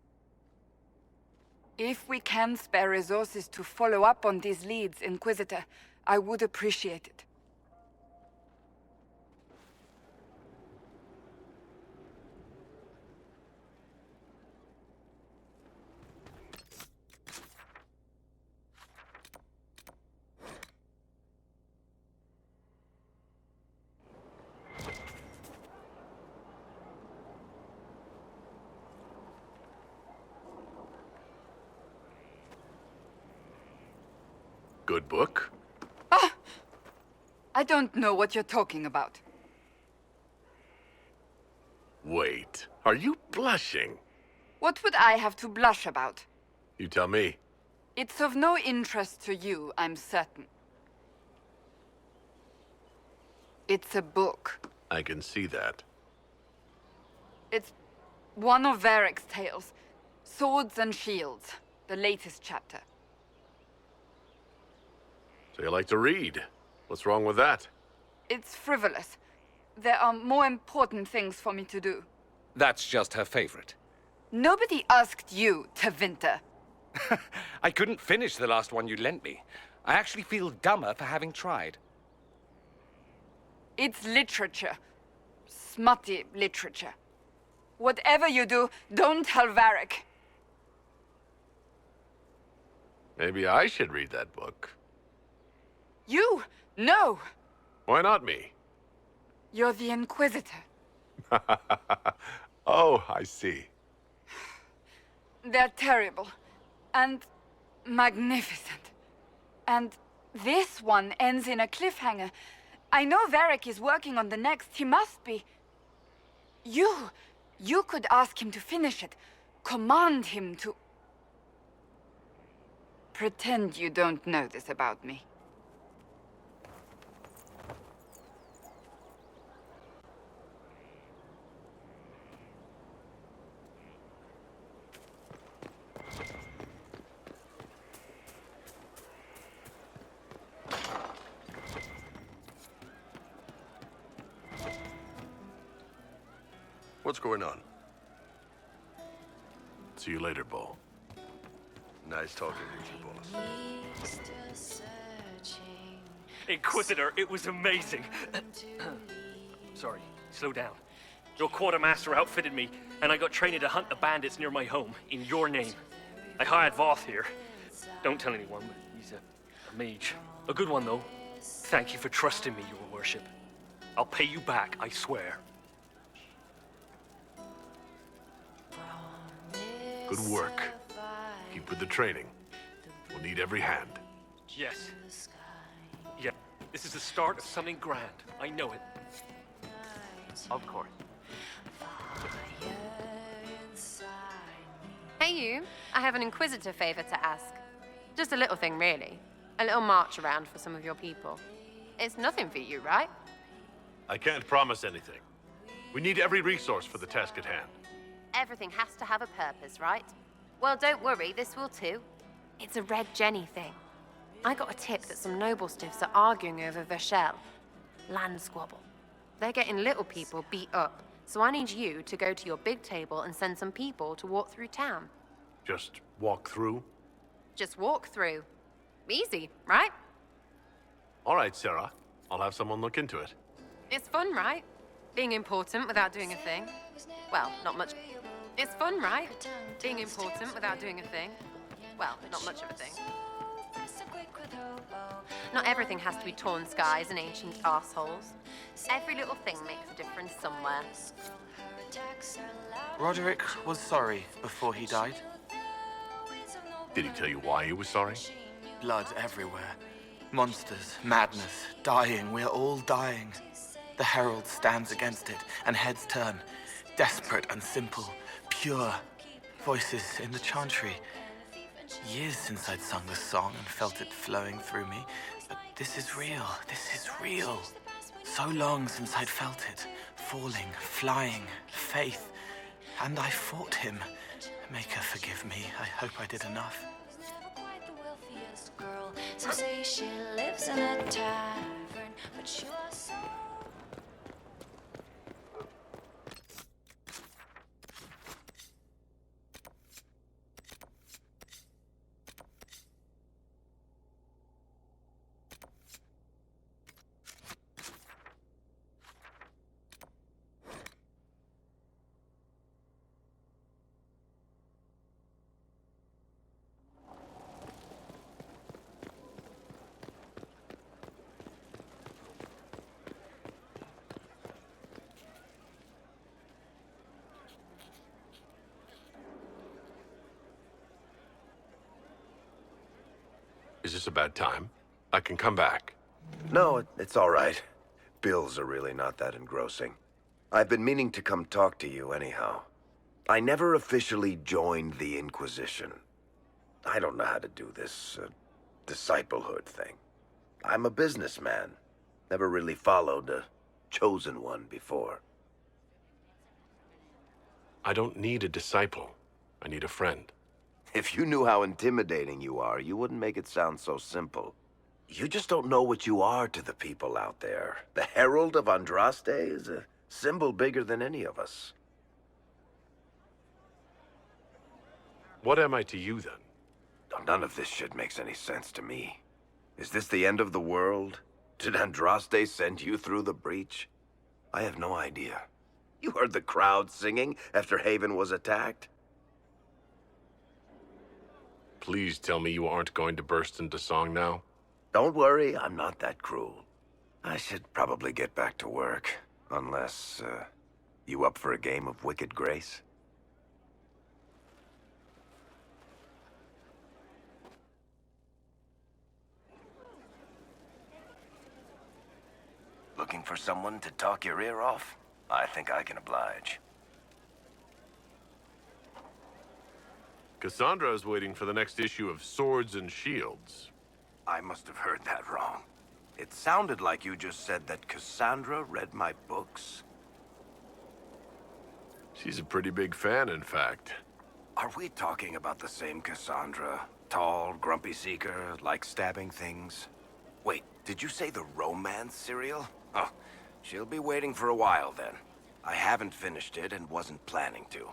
If we can spare resources to follow up on these leads, Inquisitor, I would appreciate it. Good book? Ah! I don't know what you're talking about. Wait, are you blushing? What would I have to blush about? You tell me. It's of no interest to you, I'm certain. It's a book. I can see that. It's one of Varric's tales. Swords and Shields, the latest chapter. So you like to read? What's wrong with that? It's frivolous. There are more important things for me to do. That's just her favorite. Nobody asked you to winter. I couldn't finish the last one you lent me. I actually feel dumber for having tried. It's literature. Smutty literature. Whatever you do, don't tell Varric. Maybe I should read that book. You? No! Why not me? You're the Inquisitor. Oh, I see. They're terrible. And magnificent. And this one ends in a cliffhanger. I know Varric is working on the next. He must be. You could ask him to finish it. Command him to... Pretend you don't know this about me. What's going on? See you later, Bull. Nice talking with you, boss. Inquisitor, it was amazing. Sorry, slow down. Your quartermaster outfitted me, and I got trained to hunt the bandits near my home, in your name. I hired Voth here. Don't tell anyone, but he's a mage. A good one, though. Thank you for trusting me, your worship. I'll pay you back, I swear. Good work. Keep with the training. We'll need every hand. Yes. Yeah, this is the start of something grand. I know it. Of course. Hey you, I have an Inquisitor favor to ask. Just a little thing, really. A little march around for some of your people. It's nothing for you, right? I can't promise anything. We need every resource for the task at hand. Everything has to have a purpose, right? Well, don't worry, this will too. It's a Red Jenny thing. I got a tip that some noble stiffs are arguing over Verschel. Land squabble. They're getting little people beat up, so I need you to go to your big table and send some people to walk through town. Just walk through? Just walk through. Easy, right? All right, Sarah. I'll have someone look into it. It's fun, right? Being important without doing a thing. Well, not much. It's fun, right? Being important without doing a thing. Well, not much of a thing. Not everything has to be torn skies and ancient arseholes. Every little thing makes a difference somewhere. Roderick was sorry before he died. Did he tell you why he was sorry? Blood everywhere. Monsters, madness, dying. We're all dying. The Herald stands against it, and heads turn. Desperate and simple, pure. Voices in the chantry. Years since I'd sung the song and felt it flowing through me. But this is real. This is real. So long since I'd felt it. Falling, flying, faith. And I fought him. Maker, forgive me. I hope I did enough. Some say she lives in a tavern, but you're so... Is this a bad time? I can come back. No, it's all right. Bills are really not that engrossing. I've been meaning to come talk to you anyhow. I never officially joined the Inquisition. I don't know how to do this, disciplehood thing. I'm a businessman. Never really followed a chosen one before. I don't need a disciple. I need a friend. If you knew how intimidating you are, you wouldn't make it sound so simple. You just don't know what you are to the people out there. The Herald of Andraste is a symbol bigger than any of us. What am I to you, then? None of this shit makes any sense to me. Is this the end of the world? Did Andraste send you through the breach? I have no idea. You heard the crowd singing after Haven was attacked? Please tell me you aren't going to burst into song now. Don't worry, I'm not that cruel. I should probably get back to work. Unless, you up for a game of Wicked Grace? Looking for someone to talk your ear off? I think I can oblige. Cassandra is waiting for the next issue of Swords and Shields. I must have heard that wrong. It sounded like you just said that Cassandra read my books. She's a pretty big fan, in fact. Are we talking about the same Cassandra? Tall, grumpy seeker, likes stabbing things? Wait, did you say the romance serial? Oh, she'll be waiting for a while then. I haven't finished it and wasn't planning to.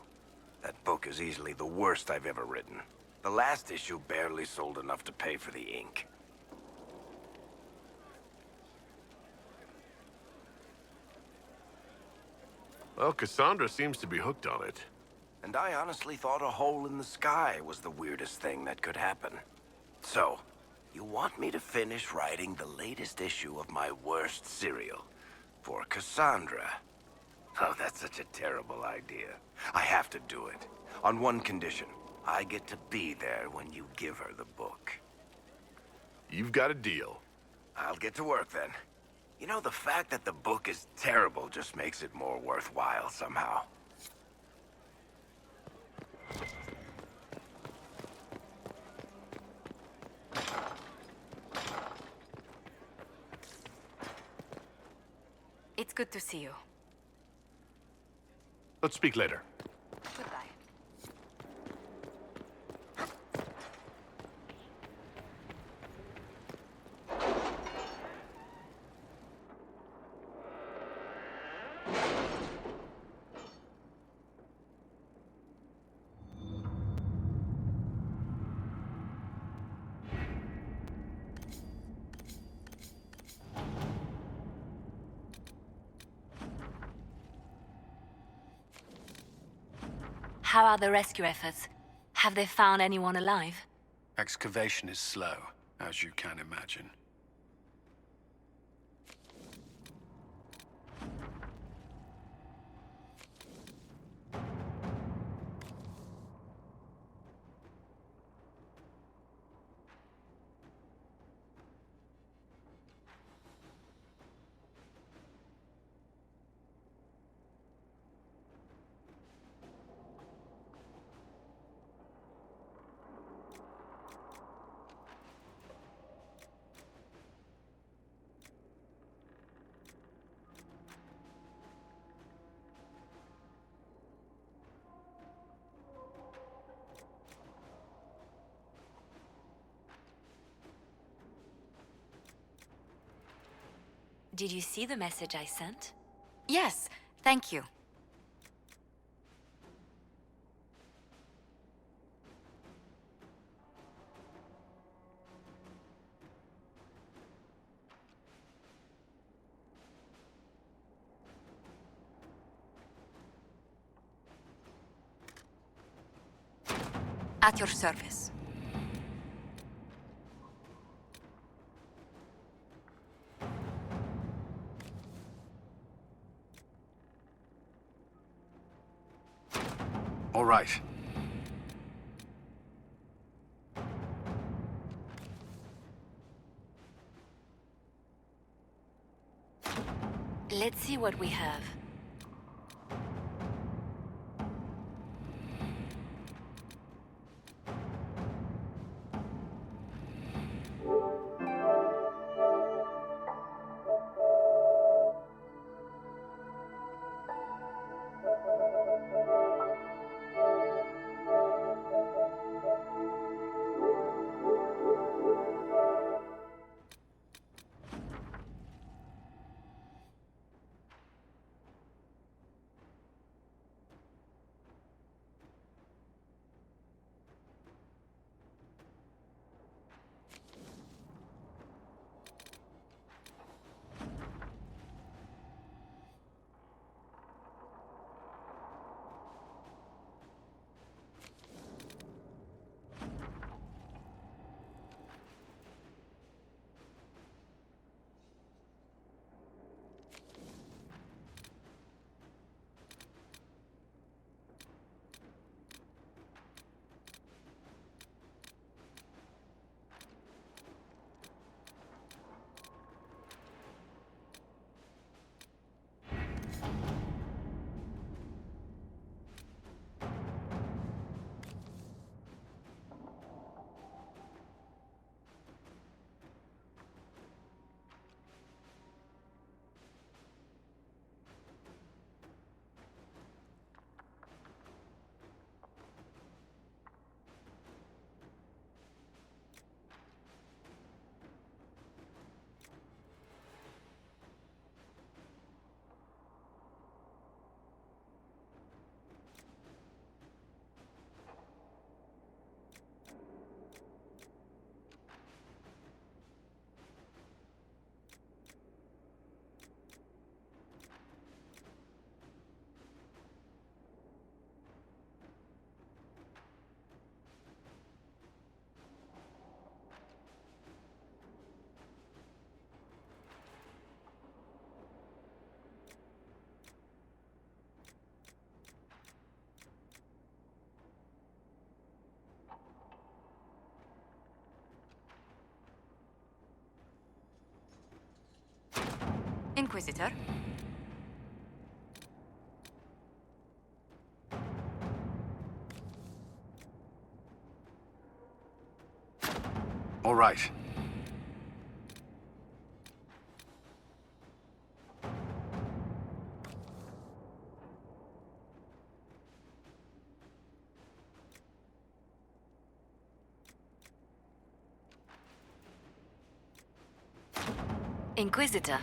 That book is easily the worst I've ever written. The last issue barely sold enough to pay for the ink. Well, Cassandra seems to be hooked on it. And I honestly thought a hole in the sky was the weirdest thing that could happen. So, you want me to finish writing the latest issue of my worst serial for Cassandra? Oh, that's such a terrible idea. I have to do it. On one condition. I get to be there when you give her the book. You've got a deal. I'll get to work then. You know, the fact that the book is terrible just makes it more worthwhile somehow. It's good to see you. Let's speak later. Goodbye. How are the rescue efforts? Have they found anyone alive? Excavation is slow, as you can imagine. Did you see the message I sent? Yes, thank you. At your service. All right. Let's see what we have. Inquisitor? All right. Inquisitor.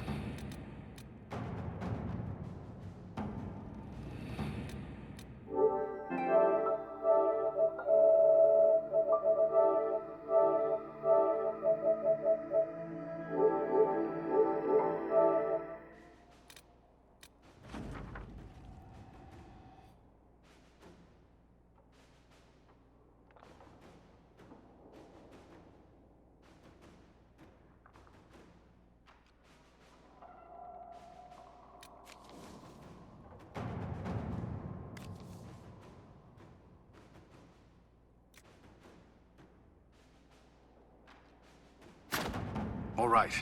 All right.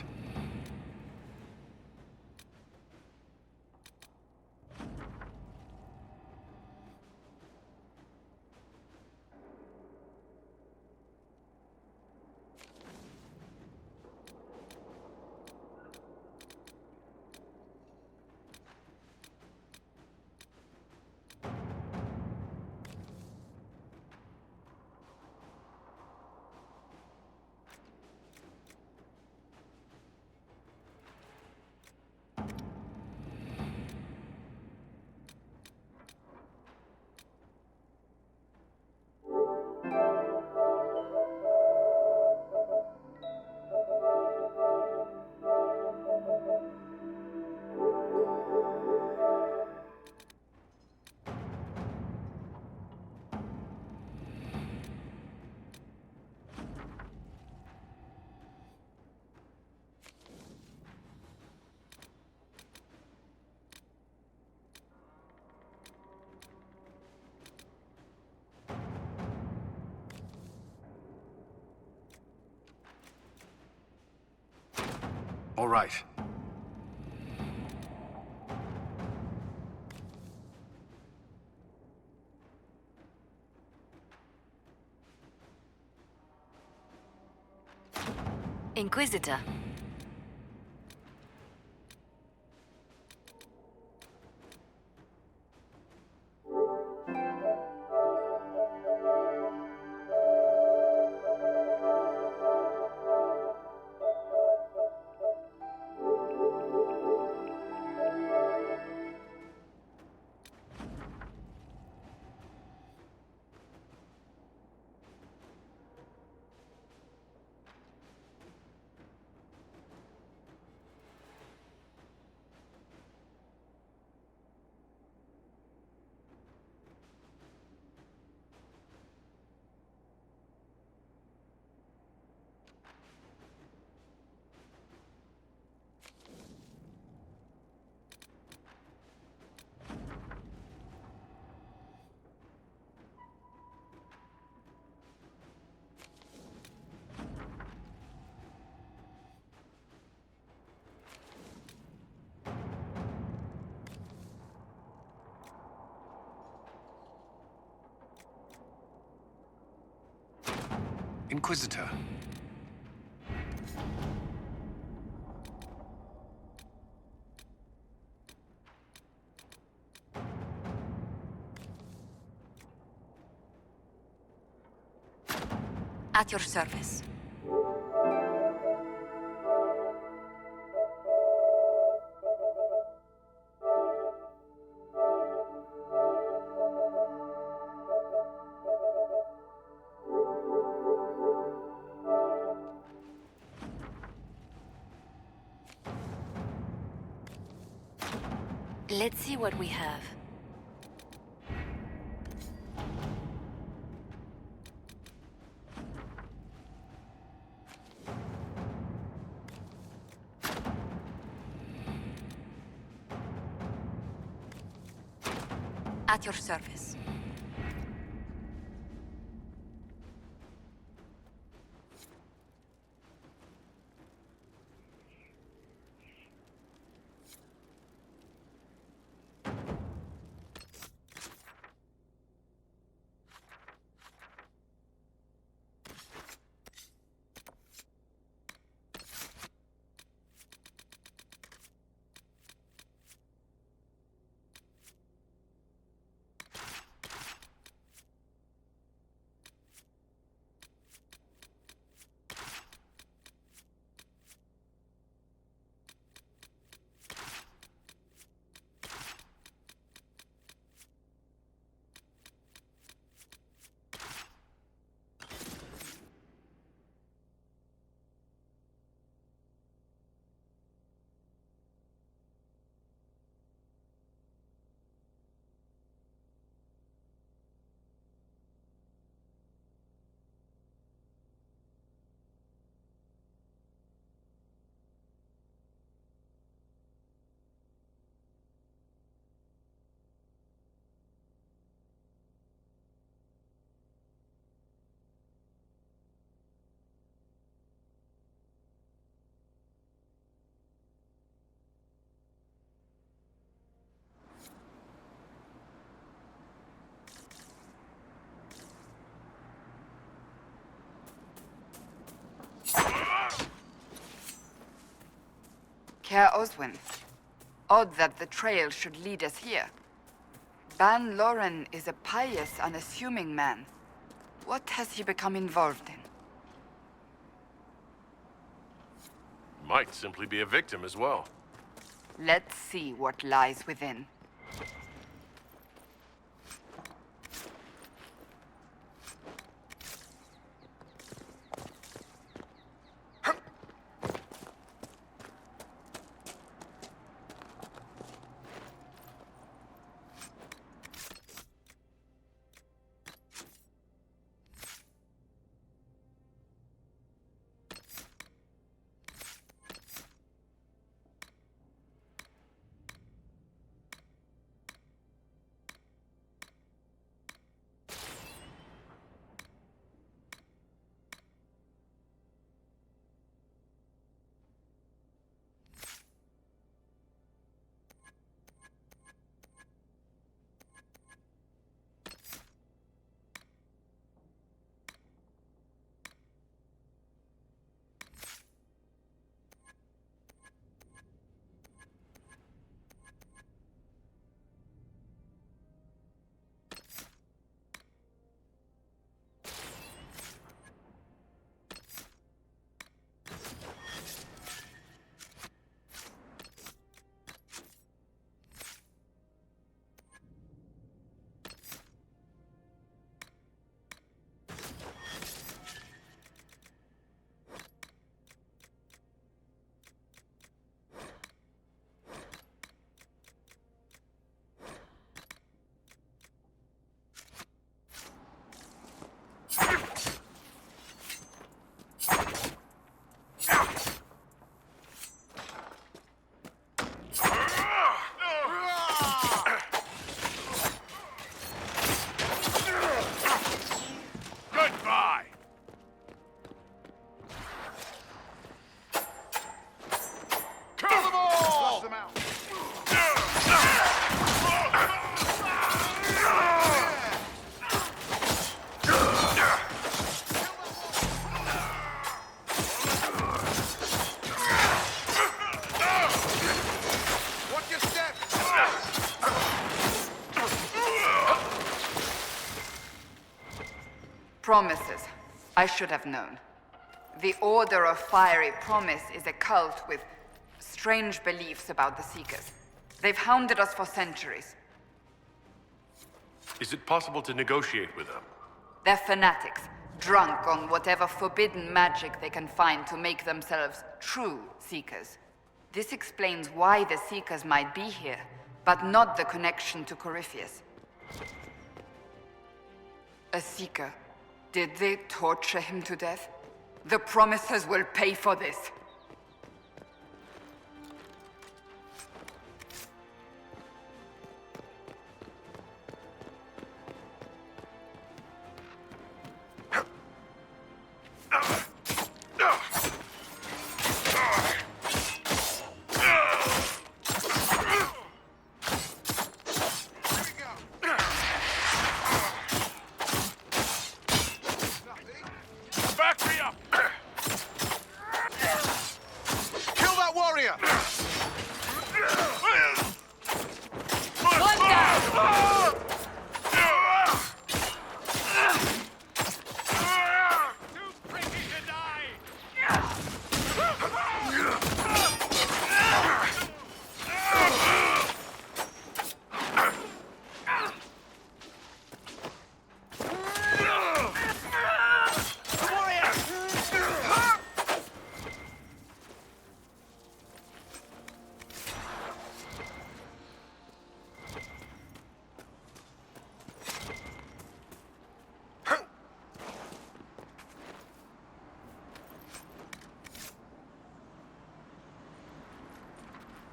All right. Inquisitor. Inquisitor. At your service. Let's see what we have. At your service. Care Oswin. Odd that the trail should lead us here. Ban Loren is a pious, unassuming man. What has he become involved in? Might simply be a victim as well. Let's see what lies within. Promises. I should have known. The Order of Fiery Promise is a cult with strange beliefs about the Seekers. They've hounded us for centuries. Is it possible to negotiate with them? They're fanatics, drunk on whatever forbidden magic they can find to make themselves true Seekers. This explains why the Seekers might be here, but not the connection to Corypheus. A Seeker. Did they torture him to death? The Promisers will pay for this.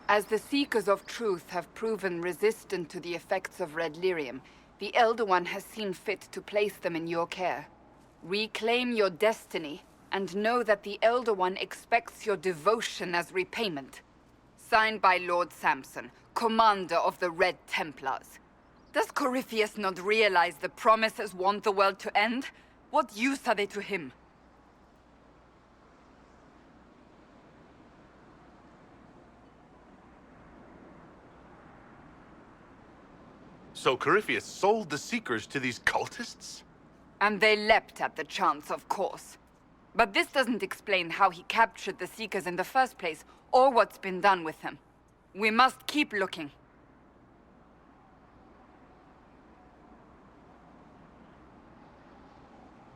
As the Seekers of Truth have proven resistant to the effects of red lyrium, the Elder One has seen fit to place them in your care. Reclaim your destiny, and know that the Elder One expects your devotion as repayment. Signed by Lord Samson, Commander of the Red Templars. Does Corypheus not realize the Promisers want the world to end? What use are they to him? So Corypheus sold the Seekers to these cultists? And they leapt at the chance, of course. But this doesn't explain how he captured the Seekers in the first place, or what's been done with them. We must keep looking.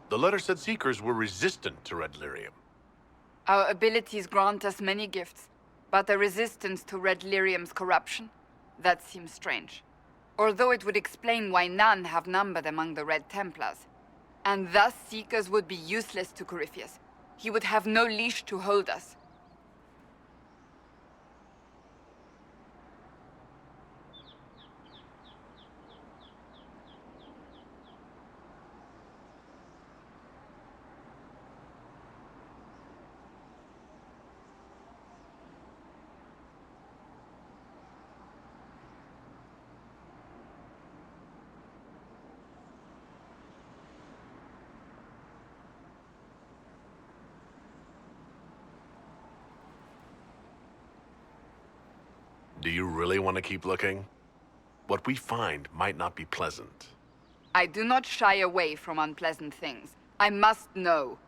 The letter said Seekers were resistant to red lyrium. Our abilities grant us many gifts, but a resistance to red lyrium's corruption? That seems strange. Although it would explain why none have numbered among the Red Templars. And thus Seekers would be useless to Corypheus. He would have no leash to hold us. Do you really want to keep looking? What we find might not be pleasant. I do not shy away from unpleasant things. I must know.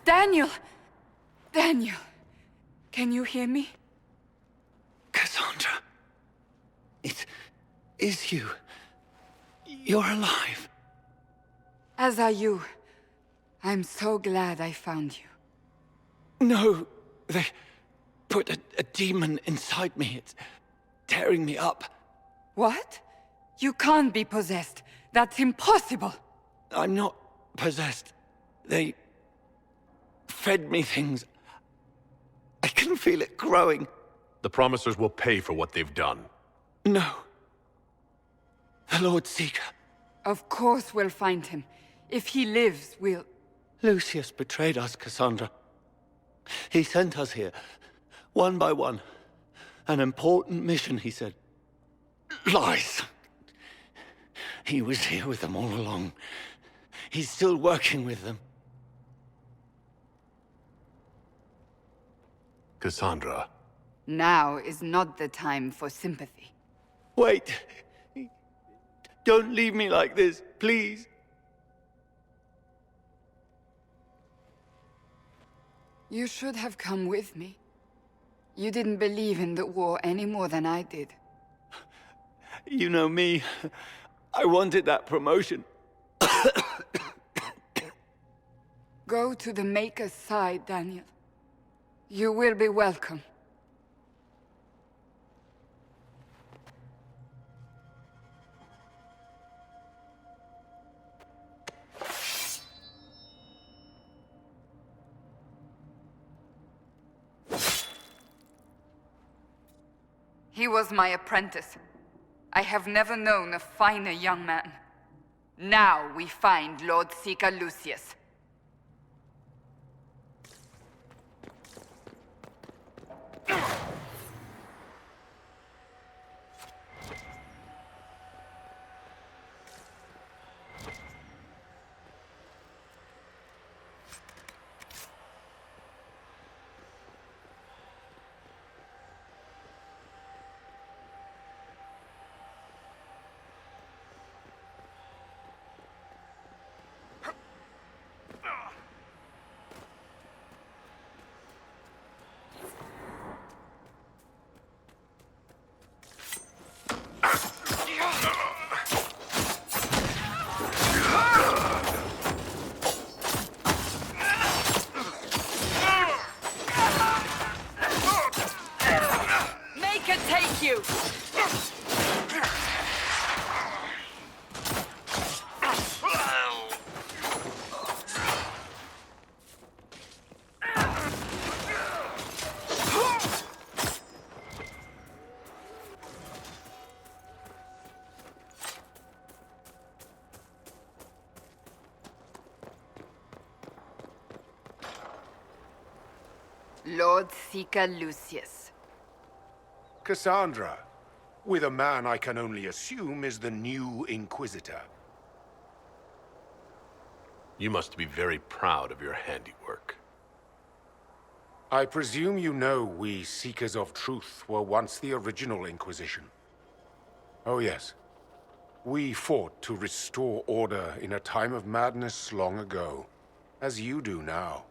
Daniel! Daniel! Can you hear me? Cassandra. It is you. You're alive. As are you. I'm so glad I found you. No, they put a demon inside me. It's tearing me up. What? You can't be possessed. That's impossible. I'm not possessed. They fed me things. I can feel it growing. The Promisers will pay for what they've done. No. The Lord Seeker. Of course we'll find him. If he lives, we'll... Lucius betrayed us, Cassandra. He sent us here, one by one. An important mission, he said. Lies. He was here with them all along. He's still working with them. Cassandra. Now is not the time for sympathy. Wait. Don't leave me like this, please. You should have come with me. You didn't believe in the war any more than I did. You know me. I wanted that promotion. Go to the Maker's side, Daniel. You will be welcome. He was my apprentice. I have never known a finer young man. Now we find Lord Seeker Lucius. Lord Seeker Lucius. Cassandra, with a man I can only assume is the new Inquisitor. You must be very proud of your handiwork. I presume you know we Seekers of Truth were once the original Inquisition. Oh yes. We fought to restore order in a time of madness long ago, as you do now.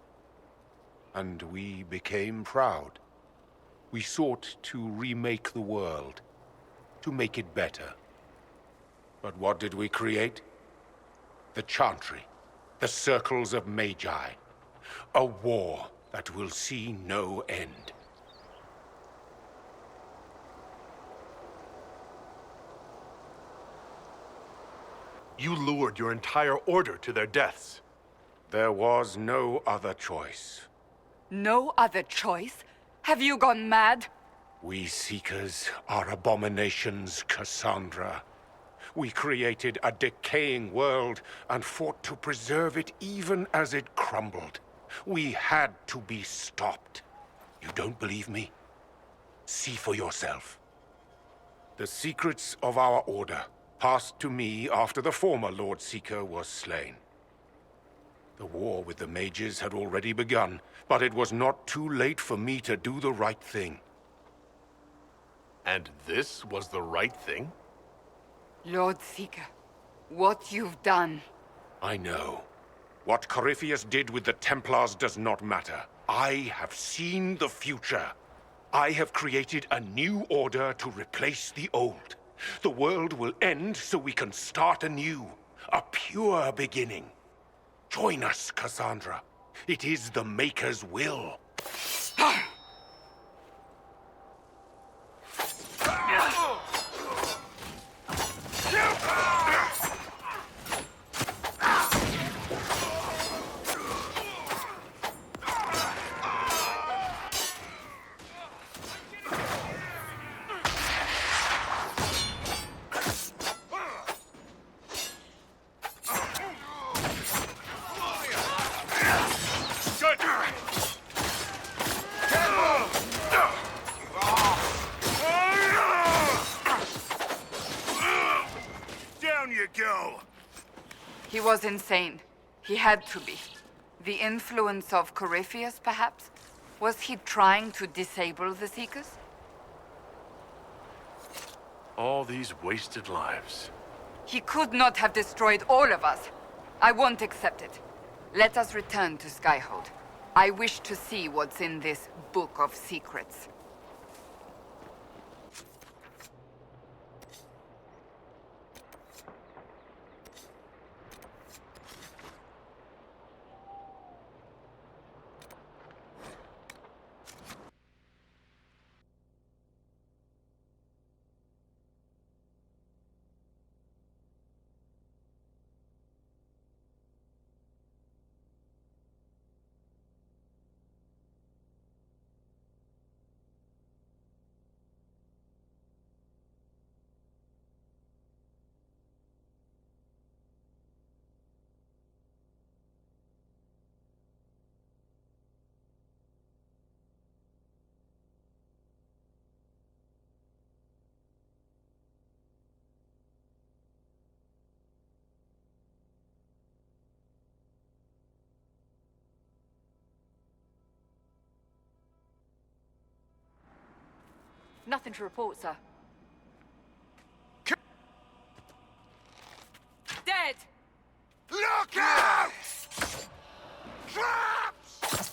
And we became proud. We sought to remake the world, to make it better. But what did we create? The Chantry, the Circles of Magi. A war that will see no end. You lured your entire order to their deaths. There was no other choice. No other choice? Have you gone mad? We Seekers are abominations, Cassandra. We created a decaying world and fought to preserve it even as it crumbled. We had to be stopped. You don't believe me? See for yourself. The secrets of our order passed to me after the former Lord Seeker was slain. The war with the mages had already begun, but it was not too late for me to do the right thing. And this was the right thing? Lord Seeker, what you've done... I know. What Corypheus did with the Templars does not matter. I have seen the future. I have created a new order to replace the old. The world will end so we can start anew. A pure beginning. Join us, Cassandra. It is the Maker's will. He was insane. He had to be. The influence of Corypheus, perhaps? Was he trying to disable the Seekers? All these wasted lives. He could not have destroyed all of us. I won't accept it. Let us return to Skyhold. I wish to see what's in this Book of Secrets. Nothing to report, sir. Dead! Look out! Traps!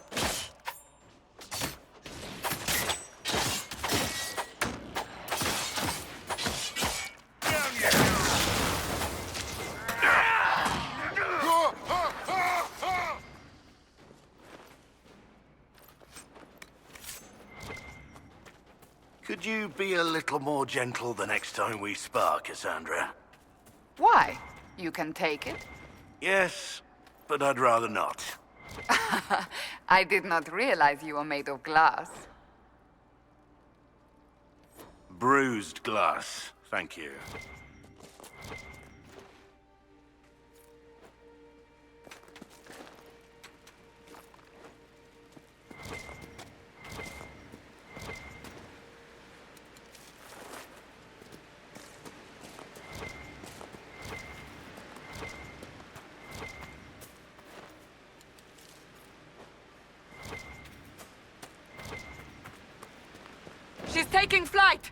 Could you be a little more gentle the next time we spar, Cassandra? Why? You can take it. Yes, but I'd rather not. I did not realize you were made of glass. Bruised glass, thank you. She's taking flight!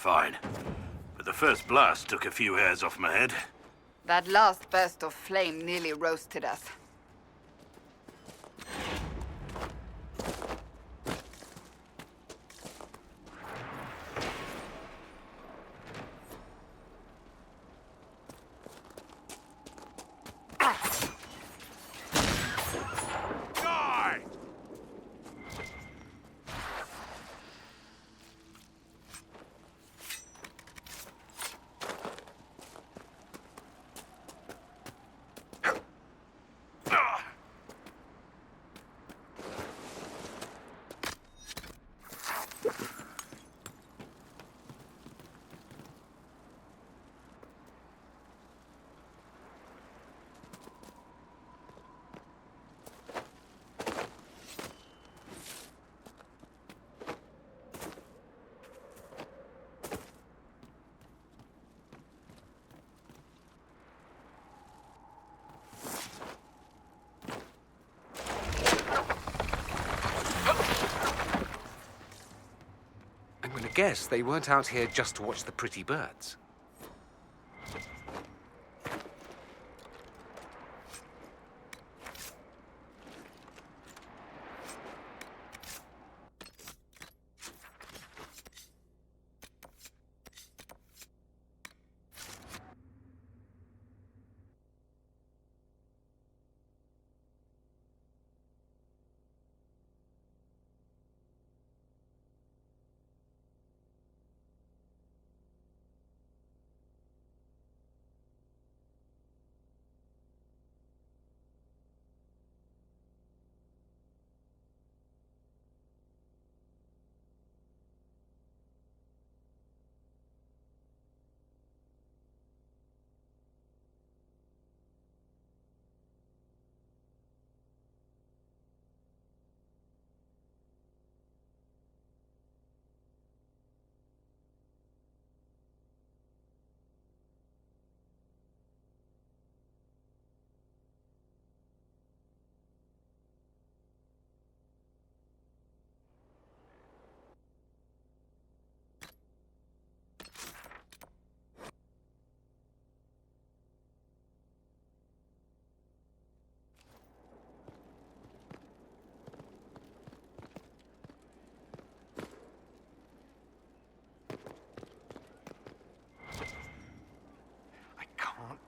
fine. But the first blast took a few hairs off my head. That last burst of flame nearly roasted us. I'm gonna guess they weren't out here just to watch the pretty birds.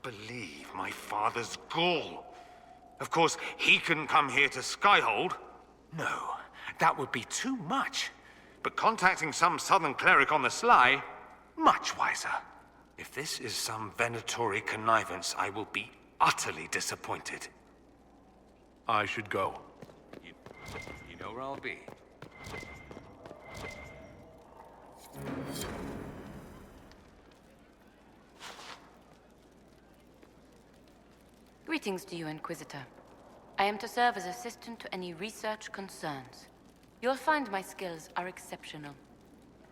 Believe my father's gall. Of course, he couldn't come here to Skyhold. No, that would be too much. But contacting some southern cleric on the sly, much wiser. If this is some Venatori connivance, I will be utterly disappointed. I should go. You know where I'll be. Greetings to you, Inquisitor. I am to serve as assistant to any research concerns. You'll find my skills are exceptional.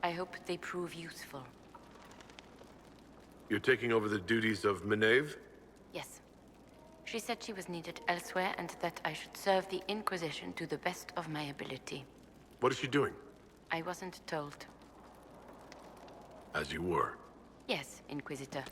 I hope they prove useful. You're taking over the duties of Meneve? Yes. She said she was needed elsewhere and that I should serve the Inquisition to the best of my ability. What is she doing? I wasn't told. As you were. Yes, Inquisitor.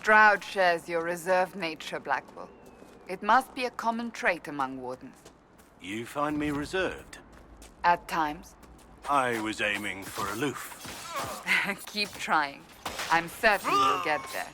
Stroud shares your reserved nature, Blackwell. It must be a common trait among wardens. You find me reserved? At times. I was aiming for aloof. Keep trying. I'm certain you'll get there.